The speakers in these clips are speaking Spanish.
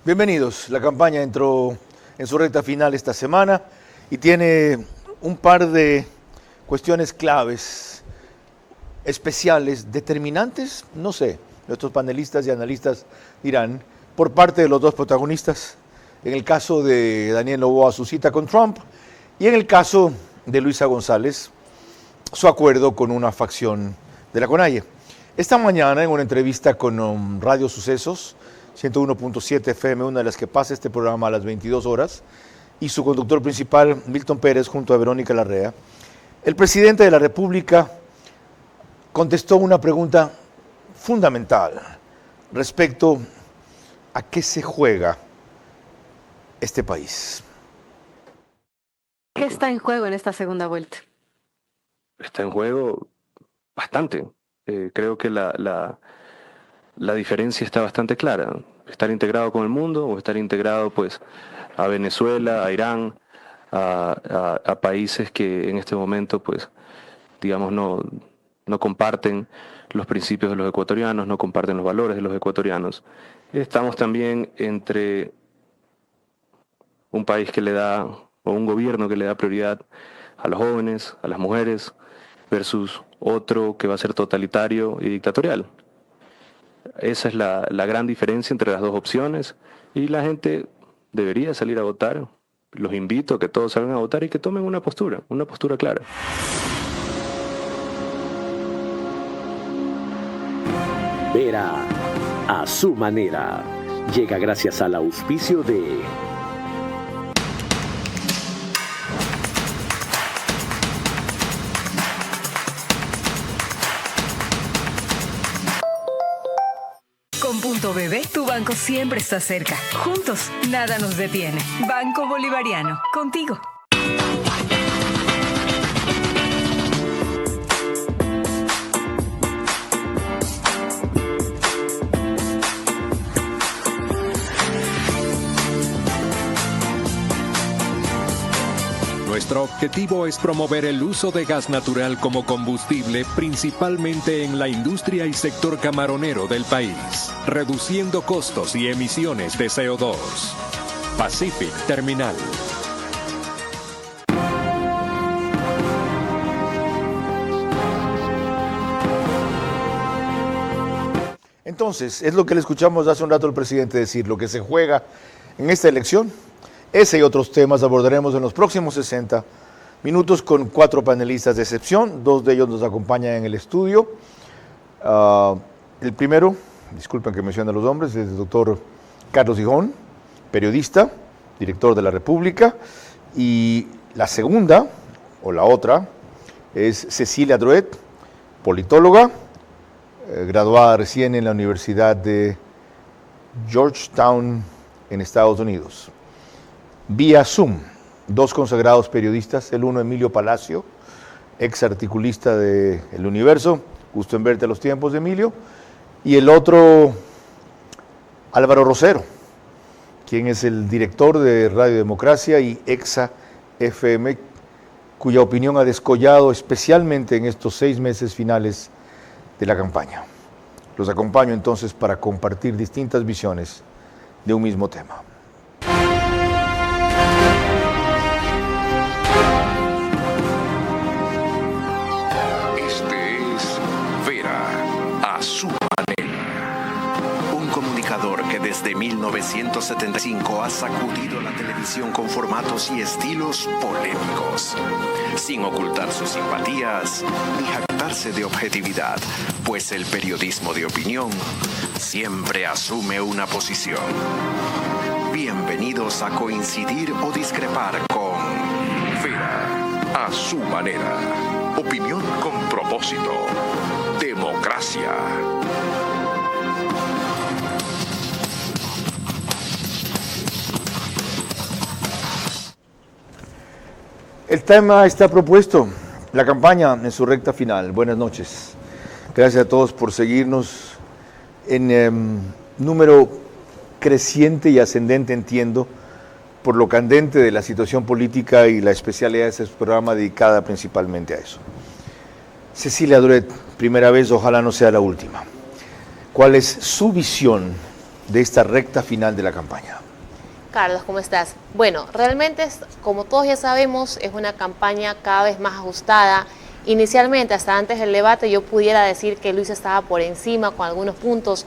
Bienvenidos. La campaña entró en su recta final esta semana y tiene un par de cuestiones claves, especiales, determinantes, no sé, nuestros panelistas y analistas dirán, por parte de los dos protagonistas, en el caso de Daniel Noboa, su cita con Trump, y en el caso de Luisa González, su acuerdo con una facción de la CONAIE. Esta mañana, en una entrevista con Radio Sucesos, 101.7 FM, una de las que pasa este programa a las 22 horas, y su conductor principal, Milton Pérez, junto a Verónica Larrea, el presidente de la República contestó una pregunta fundamental respecto a qué se juega este país. ¿Qué está en juego en esta segunda vuelta? Está en juego bastante. Creo que la diferencia está bastante clara. Estar integrado con el mundo o estar integrado pues a Venezuela, a Irán, a países que en este momento pues digamos no comparten los principios de los ecuatorianos, no comparten los valores de los ecuatorianos. Estamos también entre un país que le da, o un gobierno que le da prioridad a los jóvenes, a las mujeres, versus otro que va a ser totalitario y dictatorial. Esa es la gran diferencia entre las dos opciones y la gente debería salir a votar. Los invito a que todos salgan a votar y que tomen una postura clara. Vera a su manera. Llega gracias al auspicio de Con Punto BB, tu banco siempre está cerca. Juntos, nada nos detiene. Banco Bolivariano, contigo. Nuestro objetivo es promover el uso de gas natural como combustible, principalmente en la industria y sector camaronero del país, reduciendo costos y emisiones de CO2. Pacific Terminal. Entonces, es lo que le escuchamos hace un rato al presidente decir, lo que se juega en esta elección. Ese y otros temas abordaremos en los próximos 60 minutos con 4 panelistas de excepción. 2 de ellos nos acompañan en el estudio. El primero, disculpen que mencione los nombres, es el doctor Carlos Gijón, periodista, director de La República. Y la segunda, o la otra, es Cecilia Drouet, politóloga, graduada recién en la Universidad de Georgetown en Estados Unidos. Vía Zoom, 2 consagrados periodistas, el uno Emilio Palacio, ex articulista de El Universo, gusto en verte a los tiempos, Emilio, y el otro Álvaro Rosero, quien es el director de Radio Democracia y Exa FM, cuya opinión ha descollado especialmente en estos 6 meses finales de la campaña. Los acompaño entonces para compartir distintas visiones de un mismo tema. Que desde 1975 ha sacudido la televisión con formatos y estilos polémicos, sin ocultar sus simpatías ni jactarse de objetividad, pues el periodismo de opinión siempre asume una posición. Bienvenidos a coincidir o discrepar con Vera a su manera. Opinión con propósito. Democracia. El tema está propuesto, la campaña en su recta final. Buenas noches. Gracias a todos por seguirnos en número creciente y ascendente, entiendo, por lo candente de la situación política y la especialidad de este programa dedicada principalmente a eso. Cecilia Drouet, primera vez, ojalá no sea la última. ¿Cuál es su visión de esta recta final de la campaña? Carlos, ¿cómo estás? Bueno, realmente, como todos ya sabemos, es una campaña cada vez más ajustada. Inicialmente, hasta antes del debate, yo pudiera decir que Luis estaba por encima con algunos puntos.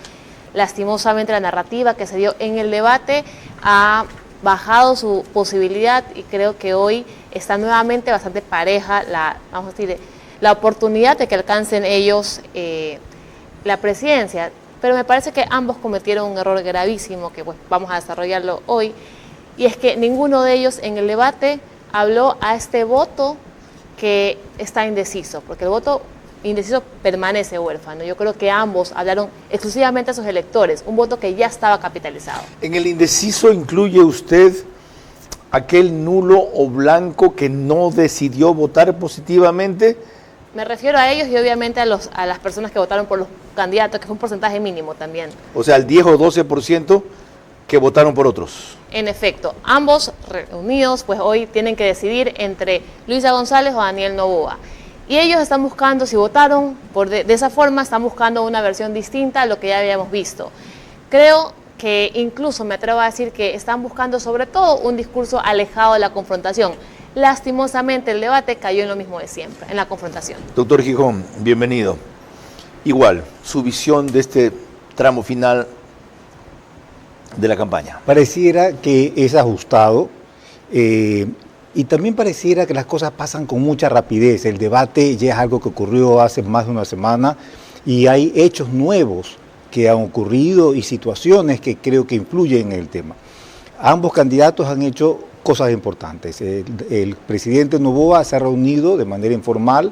Lastimosamente, la narrativa que se dio en el debate ha bajado su posibilidad y creo que hoy está nuevamente bastante pareja vamos a decir, la oportunidad de que alcancen ellos la presidencia. Pero me parece que ambos cometieron un error gravísimo que pues vamos a desarrollarlo hoy, y es que ninguno de ellos en el debate habló a este voto que está indeciso, porque el voto indeciso permanece huérfano. Yo creo que ambos hablaron exclusivamente a sus electores, un voto que ya estaba capitalizado. ¿En el indeciso incluye usted aquel nulo o blanco que no decidió votar positivamente? Me refiero a ellos y obviamente a las personas que votaron por los candidatos, que fue un porcentaje mínimo también. O sea, el 10 o 12% que votaron por otros. En efecto, ambos reunidos pues hoy tienen que decidir entre Luisa González o Daniel Noboa. Y ellos están buscando, si votaron de esa forma, están buscando una versión distinta a lo que ya habíamos visto. Creo que incluso me atrevo a decir que están buscando sobre todo un discurso alejado de la confrontación. Lastimosamente el debate cayó en lo mismo de siempre, en la confrontación. Doctor Gijón, bienvenido. Igual, su visión de este tramo final de la campaña. Pareciera que es ajustado y también pareciera que las cosas pasan con mucha rapidez. El debate ya es algo que ocurrió hace más de una semana y hay hechos nuevos que han ocurrido y situaciones que creo que influyen en el tema. Ambos candidatos han hecho cosas importantes. El presidente Noboa se ha reunido de manera informal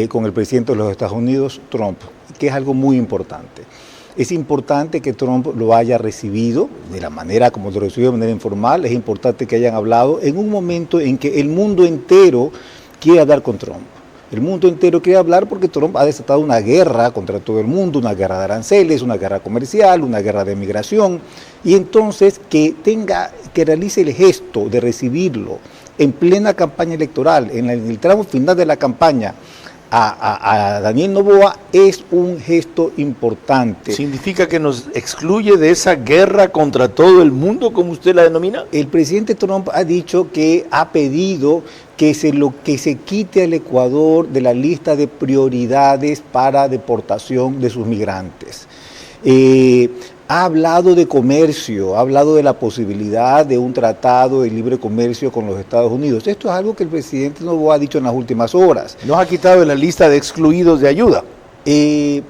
con el presidente de los Estados Unidos, Trump, que es algo muy importante. Es importante que Trump lo haya recibido de la manera como lo recibió de manera informal. Es importante que hayan hablado en un momento en que el mundo entero quiere hablar con Trump. El mundo entero quiere hablar porque Trump ha desatado una guerra contra todo el mundo, una guerra de aranceles, una guerra comercial, una guerra de migración, y entonces que realice el gesto de recibirlo en plena campaña electoral, en el tramo final de la campaña, a Daniel Noboa es un gesto importante. ¿Significa que nos excluye de esa guerra contra todo el mundo, como usted la denomina? El presidente Trump ha dicho que ha pedido que se quite al Ecuador de la lista de prioridades para deportación de sus migrantes. Ha hablado de comercio, ha hablado de la posibilidad de un tratado de libre comercio con los Estados Unidos. Esto es algo que el presidente Noboa ha dicho en las últimas horas. Nos ha quitado de la lista de excluidos de ayuda. Y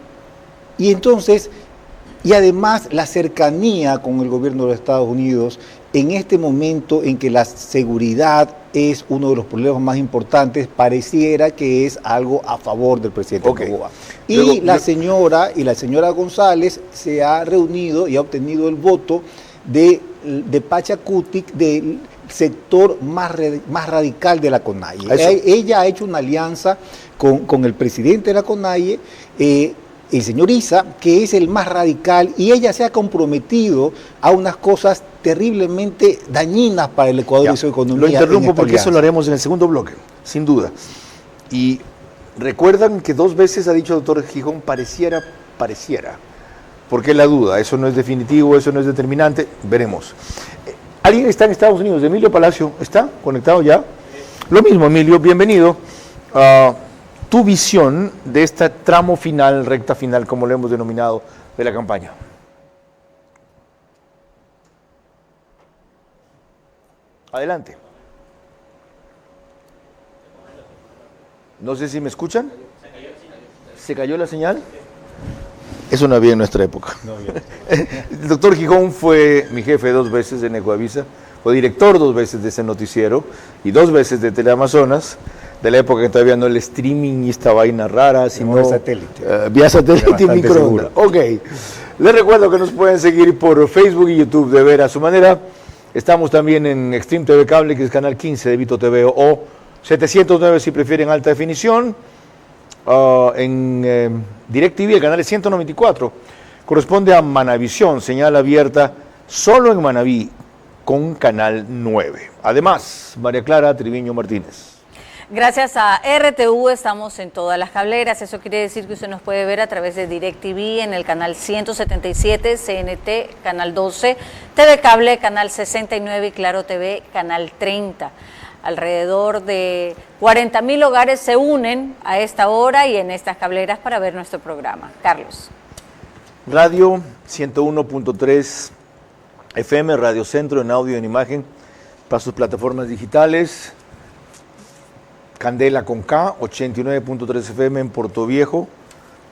además la cercanía con el gobierno de los Estados Unidos en este momento en que la seguridad es uno de los problemas más importantes, pareciera que es algo a favor del presidente Noboa. Y la señora González se ha reunido y ha obtenido el voto de Pachacutic, del sector más radical de la CONAIE. Ella ha hecho una alianza con el presidente de la CONAIE, el señor Issa, que es el más radical, y ella se ha comprometido a unas cosas terriblemente dañinas para el Ecuador y su economía. Lo interrumpo porque eso lo haremos en el segundo bloque, sin duda. Y recuerdan que 2 veces ha dicho el doctor Gijón, pareciera. ¿Por qué la duda? Eso no es definitivo, eso no es determinante, veremos. ¿Alguien está en Estados Unidos? Emilio Palacio, ¿está conectado ya? Lo mismo, Emilio, bienvenido. Tu visión de este tramo final, recta final, como lo hemos denominado, de la campaña. Adelante. No sé si me escuchan. ¿Se cayó la señal? Eso no había en nuestra época. No había. El doctor Gijón fue mi jefe 2 veces en Ecuavisa, fue director 2 veces de ese noticiero y 2 veces de Teleamazonas, de la época que todavía no el streaming y esta vaina rara, sino vía satélite. Vía satélite y microondas. Ok. Les recuerdo que nos pueden seguir por Facebook y YouTube de Ver a Su Manera. Estamos también en Extreme TV Cable, que es canal 15 de Vito TV, o 709 si prefieren alta definición. En DirecTV, el canal es 194. Corresponde a Manavisión, señal abierta solo en Manaví, con canal 9. Además, María Clara Triviño Martínez. Gracias a RTU estamos en todas las cableras. Eso quiere decir que usted nos puede ver a través de DirecTV en el canal 177, CNT, canal 12, TV Cable, canal 69 y Claro TV, canal 30. Alrededor de 40.000 hogares se unen a esta hora y en estas cableras para ver nuestro programa. Carlos. Radio 101.3 FM, Radio Centro en audio y en imagen para sus plataformas digitales. Candela con K, 89.3 FM en Puerto Viejo,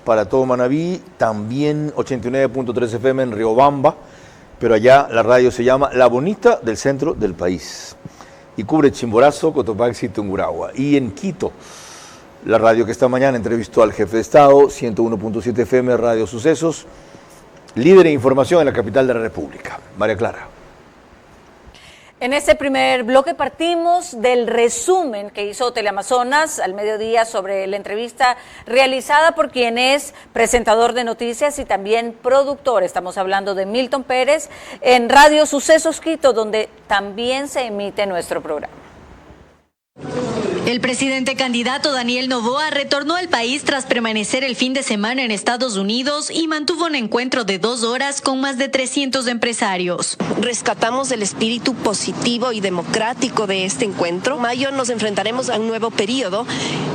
para todo Manabí, también 89.3 FM en Riobamba, pero allá la radio se llama La Bonita del centro del país y cubre Chimborazo, Cotopaxi y Tungurahua. Y en Quito, la radio que esta mañana entrevistó al jefe de Estado, 101.7 FM Radio Sucesos, líder de información en la capital de la República. María Clara. En este primer bloque partimos del resumen que hizo Teleamazonas al mediodía sobre la entrevista realizada por quien es presentador de noticias y también productor. Estamos hablando de Milton Pérez en Radio Sucesos Quito, donde también se emite nuestro programa. El presidente candidato Daniel Noboa retornó al país tras permanecer el fin de semana en Estados Unidos y mantuvo un encuentro de 2 horas con más de 300 empresarios. Rescatamos el espíritu positivo y democrático de este encuentro. En mayo nos enfrentaremos a un nuevo periodo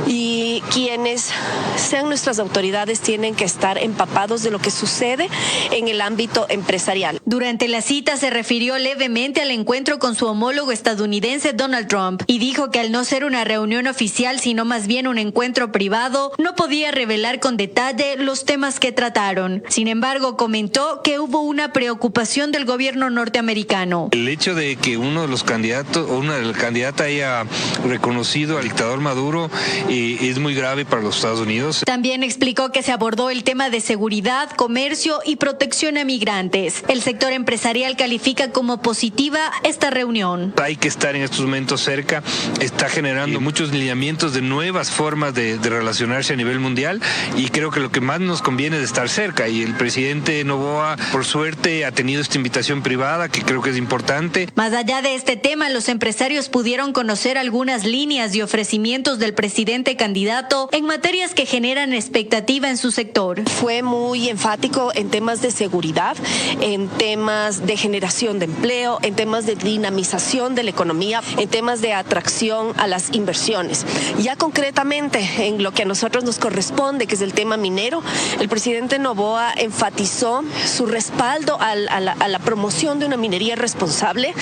y quienes sean nuestras autoridades tienen que estar empapados de lo que sucede en el ámbito empresarial. Durante la cita se refirió levemente al encuentro con su homólogo estadounidense Donald Trump y dijo que al no ser una reunión oficial, sino más bien un encuentro privado, no podía revelar con detalle los temas que trataron. Sin embargo, comentó que hubo una preocupación del gobierno norteamericano. El hecho de que uno de los candidatos o una de las candidatas haya reconocido al dictador Maduro es muy grave para los Estados Unidos. También explicó que se abordó el tema de seguridad, comercio y protección a migrantes. El sector empresarial califica como positiva esta reunión. Hay que estar en estos momentos cerca, está generando muchos lineamientos de nuevas formas de relacionarse a nivel mundial y creo que lo que más nos conviene es estar cerca y el presidente Noboa, por suerte, ha tenido esta invitación privada que creo que es importante. Más allá de este tema, los empresarios pudieron conocer algunas líneas y ofrecimientos del presidente candidato en materias que generan expectativa en su sector. Fue muy enfático en temas de seguridad, en temas de generación de empleo, en temas de dinamización de la economía, en temas de atracción a las inversiones. Ya concretamente en lo que a nosotros nos corresponde, que es el tema minero, el presidente Noboa enfatizó su respaldo a la promoción de una minería responsable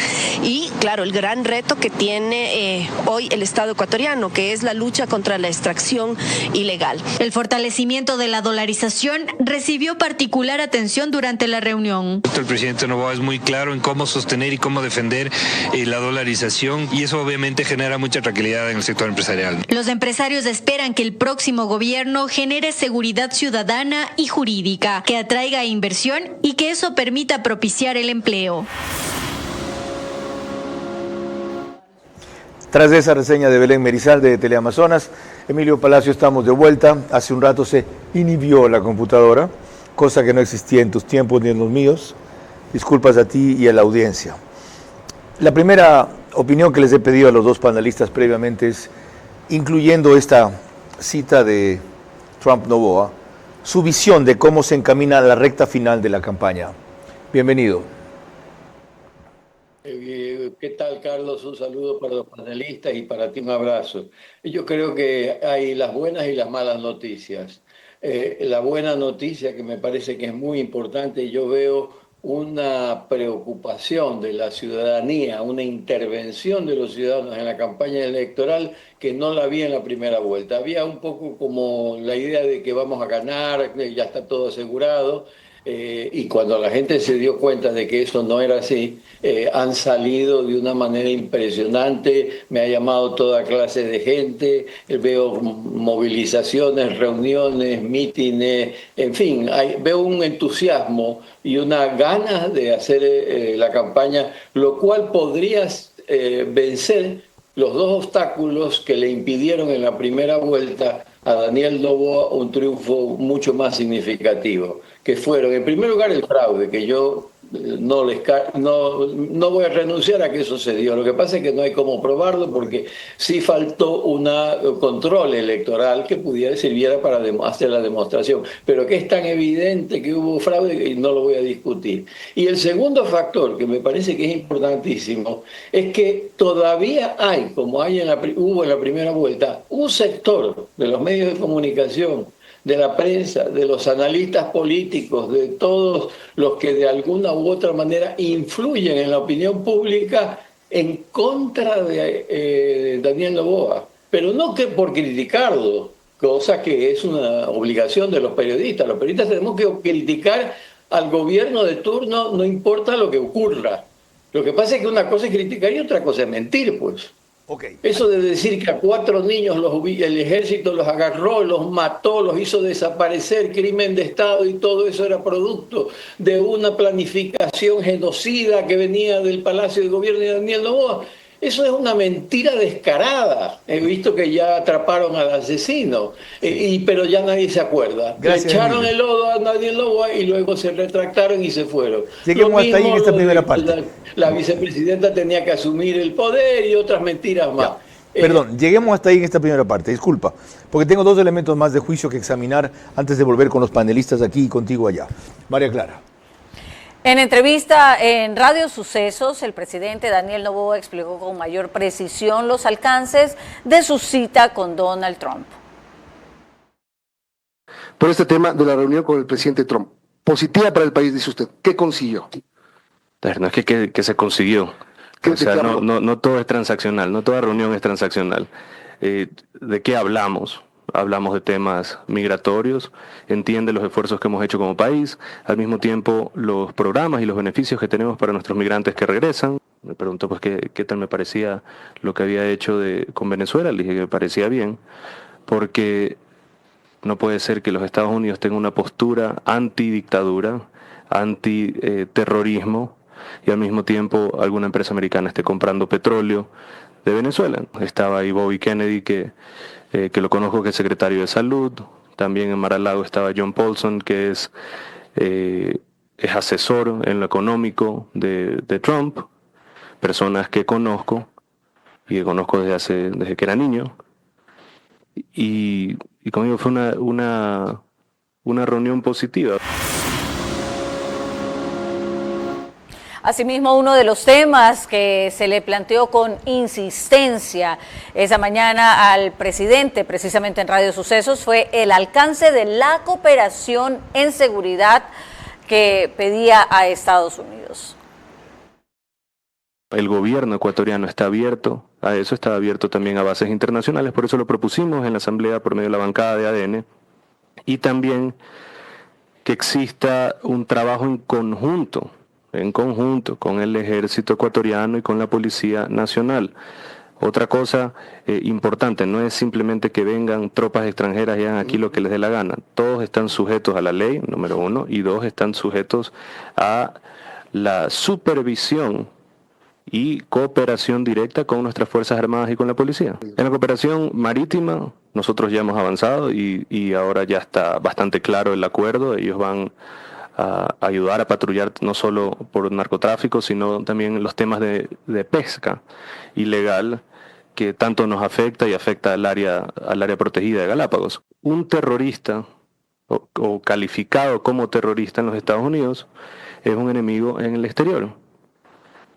y, claro, el gran reto que tiene hoy el Estado ecuatoriano, que es la lucha contra la extracción ilegal. El fortalecimiento de la dolarización recibió particular atención durante la reunión. El presidente Noboa es muy claro en cómo sostener y cómo defender la dolarización y eso obviamente genera mucha tranquilidad en el sector empresarial. Los empresarios esperan que el próximo gobierno genere seguridad ciudadana y jurídica, que atraiga inversión y que eso permita propiciar el empleo. Tras esa reseña de Belén Merizal de Teleamazonas, Emilio Palacio, estamos de vuelta. Hace un rato se inhibió la computadora, cosa que no existía en tus tiempos ni en los míos. Disculpas a ti y a la audiencia. La primera opinión que les he pedido a los dos panelistas previamente es, incluyendo esta cita de Trump-Noboa, su visión de cómo se encamina la recta final de la campaña. Bienvenido. ¿Qué tal, Carlos? Un saludo para los panelistas y para ti un abrazo. Yo creo que hay las buenas y las malas noticias. La buena noticia, que me parece que es muy importante, yo veo una preocupación de la ciudadanía, una intervención de los ciudadanos en la campaña electoral que no la vi en la primera vuelta. Había un poco como la idea de que vamos a ganar, ya está todo asegurado, y cuando la gente se dio cuenta de que eso no era así, han salido de una manera impresionante. Me ha llamado toda clase de gente, veo movilizaciones, reuniones, mítines, en fin, veo un entusiasmo y una ganas de hacer la campaña, lo cual podría vencer los dos obstáculos que le impidieron en la primera vuelta a Daniel Noboa un triunfo mucho más significativo, que fueron, en primer lugar, el fraude, que yo no voy a renunciar a que eso se dio. Lo que pasa es que no hay cómo probarlo porque sí faltó un control electoral que sirviera para hacer la demostración. Pero que es tan evidente que hubo fraude que no lo voy a discutir. Y el segundo factor que me parece que es importantísimo es que todavía hay, como hubo en la primera vuelta, un sector de los medios de comunicación, de la prensa, de los analistas políticos, de todos los que de alguna u otra manera influyen en la opinión pública en contra de Daniel Noboa. Pero no que por criticarlo, cosa que es una obligación de los periodistas. Los periodistas tenemos que criticar al gobierno de turno, no importa lo que ocurra. Lo que pasa es que una cosa es criticar y otra cosa es mentir, pues. Okay. Eso de decir que a 4 niños el ejército los agarró, los mató, los hizo desaparecer, crimen de Estado y todo eso era producto de una planificación genocida que venía del Palacio de Gobierno de Daniel Noboa. Eso es una mentira descarada. He visto que ya atraparon al asesino, pero ya nadie se acuerda. Gracias, le echaron Emilio. el lodo a Daniel Noboa y luego se retractaron y se fueron. Lleguemos hasta ahí en esta primera parte. La vicepresidenta tenía que asumir el poder y otras mentiras más. Perdón, lleguemos hasta ahí en esta primera parte, disculpa, porque tengo 2 elementos más de juicio que examinar antes de volver con los panelistas aquí y contigo allá. María Clara. En entrevista en Radio Sucesos, el presidente Daniel Noboa explicó con mayor precisión los alcances de su cita con Donald Trump. Por este tema de la reunión con el presidente Trump, positiva para el país, dice usted, ¿qué consiguió? No es que se consiguió. O sea, no todo es transaccional, no toda reunión es transaccional. ¿De qué hablamos? Hablamos de temas migratorios, entiende los esfuerzos que hemos hecho como país, al mismo tiempo los programas y los beneficios que tenemos para nuestros migrantes que regresan. Me preguntó pues qué tal me parecía lo que había hecho con Venezuela, le dije que me parecía bien, porque no puede ser que los Estados Unidos tengan una postura antidictadura, antiterrorismo, y al mismo tiempo alguna empresa americana esté comprando petróleo de Venezuela. Estaba ahí Bobby Kennedy, que lo conozco, que es secretario de Salud. También en Mar-a-Lago estaba John Paulson, que es asesor en lo económico de Trump. Personas que conozco, y que conozco desde que era niño. Y conmigo fue una reunión positiva. Asimismo, uno de los temas que se le planteó con insistencia esa mañana al presidente, precisamente en Radio Sucesos, fue el alcance de la cooperación en seguridad que pedía a Estados Unidos. El gobierno ecuatoriano está abierto a eso, está abierto también a bases internacionales, por eso lo propusimos en la Asamblea por medio de la bancada de ADN, y también que exista un trabajo en conjunto con el ejército ecuatoriano y con la Policía Nacional. Otra cosa importante, no es simplemente que vengan tropas extranjeras y hagan aquí lo que les dé la gana. Todos están sujetos a la ley, número 1, y 2, están sujetos a la supervisión y cooperación directa con nuestras Fuerzas Armadas y con la policía. En la cooperación marítima nosotros ya hemos avanzado y ahora ya está bastante claro el acuerdo. Ellos van a ayudar a patrullar no solo por narcotráfico, sino también los temas de pesca ilegal que tanto nos afecta y afecta al área protegida de Galápagos. Un terrorista o calificado como terrorista en los Estados Unidos es un enemigo en el exterior.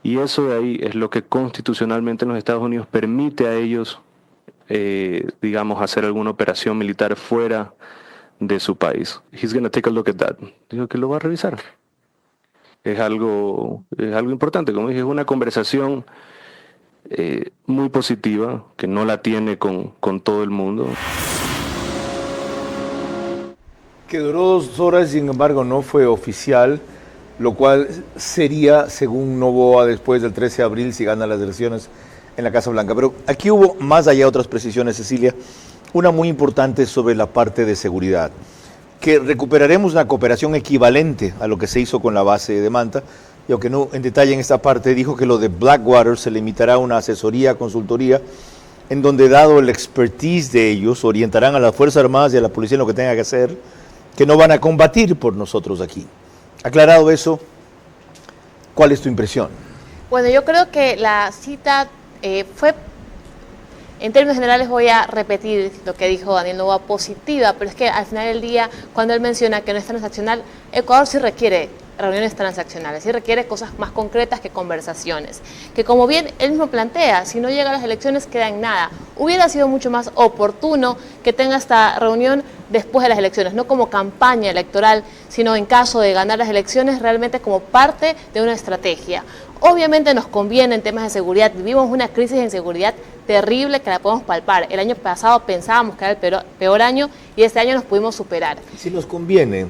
Y eso de ahí es lo que constitucionalmente en los Estados Unidos permite a ellos, hacer alguna operación militar fuera de su país. He's gonna take a look at that. Dijo que lo va a revisar. Es algo importante. Como dije, es una conversación muy positiva, que no la tiene con todo el mundo. Que duró 2 horas, sin embargo, no fue oficial, lo cual sería, según Noboa, después del 13 de abril, si gana las elecciones en la Casa Blanca. Pero aquí hubo, más allá, otras precisiones, Cecilia, una muy importante sobre la parte de seguridad, que recuperaremos una cooperación equivalente a lo que se hizo con la base de Manta, y aunque no en detalle en esta parte, dijo que lo de Blackwater se limitará a una asesoría, consultoría, en donde, dado el expertise de ellos, orientarán a las Fuerzas Armadas y a la policía en lo que tenga que hacer, que no van a combatir por nosotros aquí. Aclarado eso, ¿Cuál es tu impresión? Bueno, yo creo que la cita fue, en términos generales voy a repetir lo que dijo Daniel Noboa, positiva, pero es que al final del día, cuando él menciona que no es transaccional, Ecuador sí requiere reuniones transaccionales, sí requiere cosas más concretas que conversaciones, que como bien él mismo plantea, si no llega a las elecciones queda en nada. Hubiera sido mucho más oportuno que tenga esta reunión después de las elecciones, no como campaña electoral, sino en caso de ganar las elecciones realmente como parte de una estrategia. Obviamente nos conviene en temas de seguridad, vivimos una crisis de inseguridad terrible que la podemos palpar. El año pasado pensábamos que era el peor año y este año nos pudimos superar. Si nos conviene,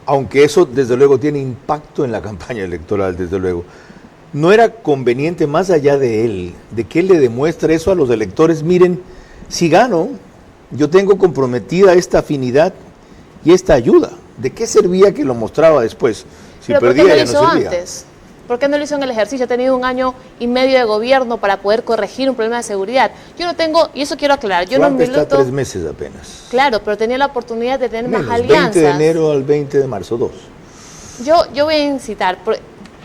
aunque eso desde luego tiene impacto en la campaña electoral, desde luego, ¿no era conveniente más allá de él, de que él le demuestre eso a los electores? Miren, si gano, yo tengo comprometida esta afinidad y esta ayuda. ¿De qué servía que lo mostraba después? Si perdía ya no servía. Antes? ¿Por qué no lo hizo en el ejercicio? Ha tenido 1 año y medio de gobierno para poder corregir un problema de seguridad. Yo no tengo, y eso quiero aclarar, yo Trump no milito... está 3 meses apenas. Claro, pero tenía la oportunidad de tener Menos, más alianzas. 20 de enero al 20 de marzo, 2. Yo voy a incitar,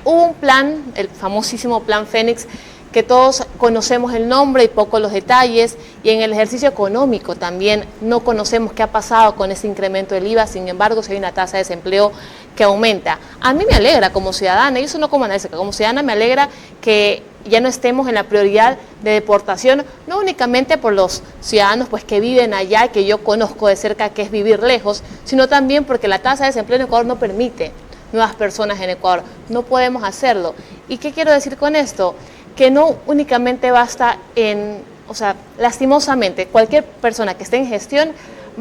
hubo un plan, el famosísimo Plan Fénix, que todos conocemos el nombre y poco los detalles, y en el ejercicio económico también no conocemos qué ha pasado con ese incremento del IVA, sin embargo, si hay una tasa de desempleo que aumenta. A mí me alegra como ciudadana, y eso no como analista, como ciudadana me alegra que ya no estemos en la prioridad de deportación, no únicamente por los ciudadanos pues, que viven allá, que yo conozco de cerca que es vivir lejos, sino también porque la tasa de desempleo en Ecuador no permite nuevas personas en Ecuador, no podemos hacerlo. ¿Y qué quiero decir con esto? Que no únicamente basta lastimosamente, cualquier persona que esté en gestión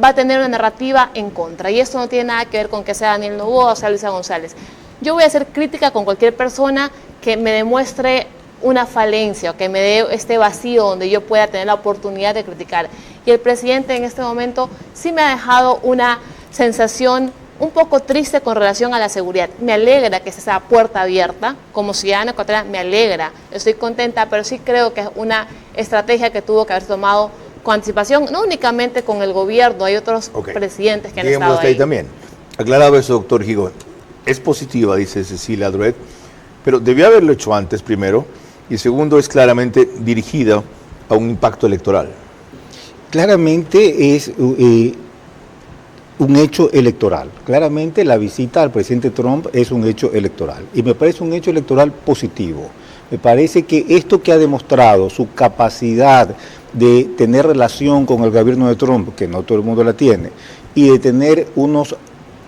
va a tener una narrativa en contra, y esto no tiene nada que ver con que sea Daniel Noboa o sea Luisa González. Yo voy a ser crítica con cualquier persona que me demuestre una falencia o que me dé este vacío donde yo pueda tener la oportunidad de criticar. Y el presidente en este momento sí me ha dejado una sensación un poco triste con relación a la seguridad. Me alegra que sea puerta abierta, como ciudadana ecuatoriana me alegra, estoy contenta, pero sí creo que es una estrategia que tuvo que haber tomado con anticipación, no únicamente con el gobierno, hay otros presidentes que han estado ahí. También. Aclarado eso, doctor Higo, es positiva, dice Cecilia Drouet, pero debió haberlo hecho antes primero, y segundo, es claramente dirigida a un impacto electoral. Claramente es un hecho electoral. Claramente la visita al presidente Trump es un hecho electoral y me parece un hecho electoral positivo. Me parece que esto que ha demostrado su capacidad de tener relación con el gobierno de Trump, que no todo el mundo la tiene, y de tener unos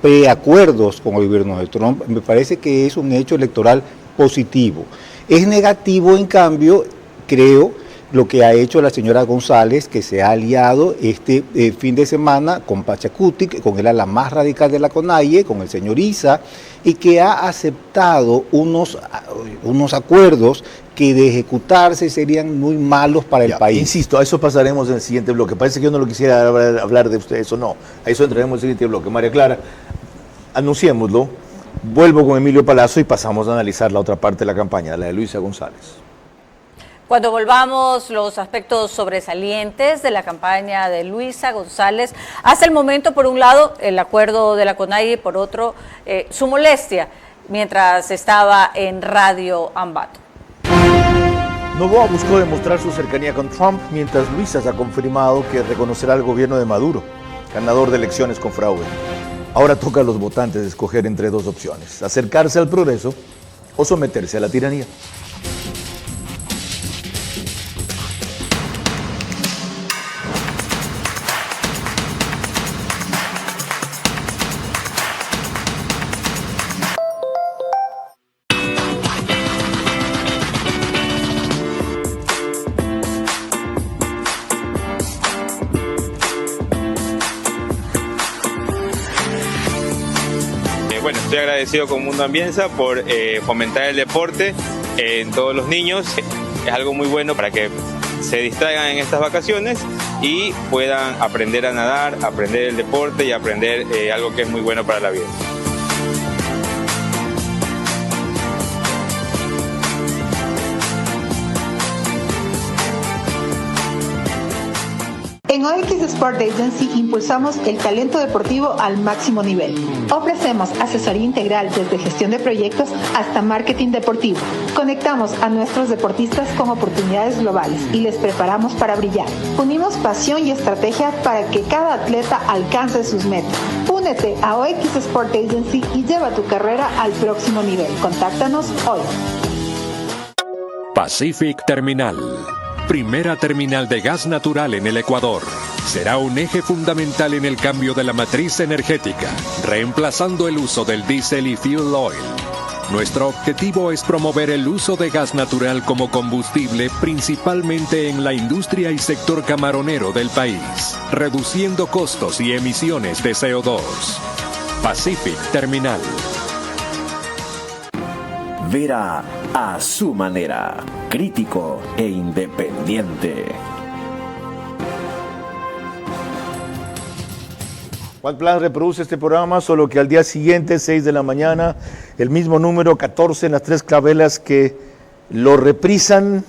preacuerdos con el gobierno de Trump, me parece que es un hecho electoral positivo. Es negativo, en cambio, creo, lo que ha hecho la señora González, que se ha aliado este fin de semana con Pachacuti, con el ala más radical de la CONAIE, con el señor Issa, y que ha aceptado unos acuerdos que de ejecutarse serían muy malos para el país. Insisto, a eso pasaremos en el siguiente bloque. Parece que yo no lo quisiera hablar de ustedes o no. A eso entraremos en el siguiente bloque. María Clara, anunciémoslo. Vuelvo con Emilio Palazzo y pasamos a analizar la otra parte de la campaña, la de Luisa González. Cuando volvamos, los aspectos sobresalientes de la campaña de Luisa González. Hasta el momento, por un lado, el acuerdo de la CONAIE y por otro, su molestia mientras estaba en Radio Ambato. Noboa buscó demostrar su cercanía con Trump, mientras Luisa se ha confirmado que reconocerá al gobierno de Maduro, ganador de elecciones con fraude. Ahora toca a los votantes escoger entre dos opciones: acercarse al progreso o someterse a la tiranía. Bueno, estoy agradecido con Mundo Ambienza por fomentar el deporte en todos los niños. Es algo muy bueno para que se distraigan en estas vacaciones y puedan aprender a nadar, aprender el deporte y aprender algo que es muy bueno para la vida. En En OX Sport Agency impulsamos el talento deportivo al máximo nivel. Ofrecemos asesoría integral desde gestión de proyectos hasta marketing deportivo. Conectamos a nuestros deportistas con oportunidades globales y les preparamos para brillar. Unimos pasión y estrategia para que cada atleta alcance sus metas. Únete a OX Sport Agency y lleva tu carrera al próximo nivel. Contáctanos hoy. Pacific Terminal, primera terminal de gas natural en el Ecuador. Será un eje fundamental en el cambio de la matriz energética, reemplazando el uso del diésel y fuel oil. Nuestro objetivo es promover el uso de gas natural como combustible, principalmente en la industria y sector camaronero del país, reduciendo costos y emisiones de CO2. Pacific Terminal. Vera a su manera, crítico e independiente. Juan Plan reproduce este programa, solo que al día siguiente, 6 de la mañana, el mismo número 14 en las 3 cableras que lo reprisan.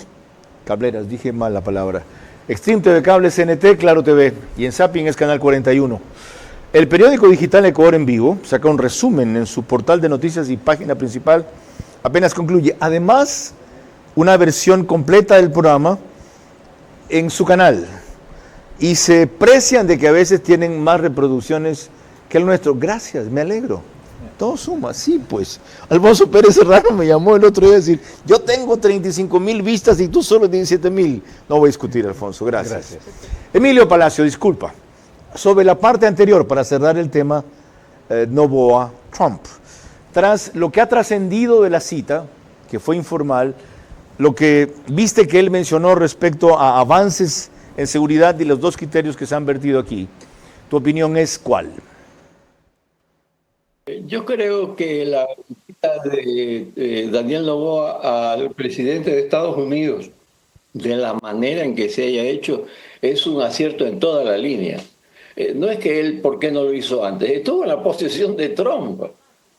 Cableras, dije mal la palabra. Extreme TV Cable, CNT, Claro TV, y en Zapping es Canal 41. El periódico digital Ecuador en Vivo saca un resumen en su portal de noticias y página principal. Apenas concluye. Además, una versión completa del programa en su canal. Y se precian de que a veces tienen más reproducciones que el nuestro. Gracias, me alegro. Todo suma, sí, pues. Alfonso Pérez Serrano me llamó el otro día a decir, yo tengo 35,000 vistas y tú solo 17,000. No voy a discutir, Alfonso, gracias. Emilio Palacio, disculpa. Sobre la parte anterior, para cerrar el tema, Noboa-Trump. Tras lo que ha trascendido de la cita, que fue informal, lo que viste que él mencionó respecto a avances en seguridad y los 2 criterios que se han vertido aquí, ¿tu opinión es cuál? Yo creo que la visita de Daniel Noboa al presidente de Estados Unidos, de la manera en que se haya hecho, es un acierto en toda la línea. No es que él, ¿por qué no lo hizo antes? Estuvo en la posesión de Trump.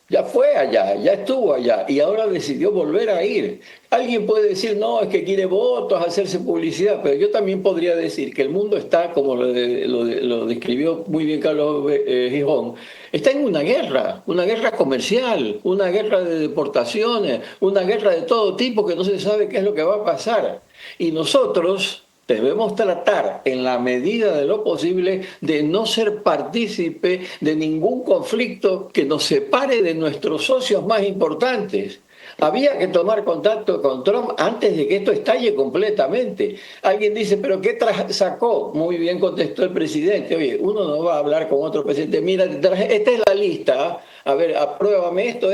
Ya fue allá, ya estuvo allá y ahora decidió volver a ir. Alguien puede decir, no, es que quiere votos, hacerse publicidad, pero yo también podría decir que el mundo está, como lo describió muy bien Carlos Gijón, está en una guerra comercial, una guerra de deportaciones, una guerra de todo tipo que no se sabe qué es lo que va a pasar. Y nosotros debemos tratar, en la medida de lo posible, de no ser partícipe de ningún conflicto que nos separe de nuestros socios más importantes. Había que tomar contacto con Trump antes de que esto estalle completamente. Alguien dice, ¿pero qué sacó? Muy bien contestó el presidente. Oye, uno no va a hablar con otro presidente. Mira, esta es la lista. A ver, apruébame esto,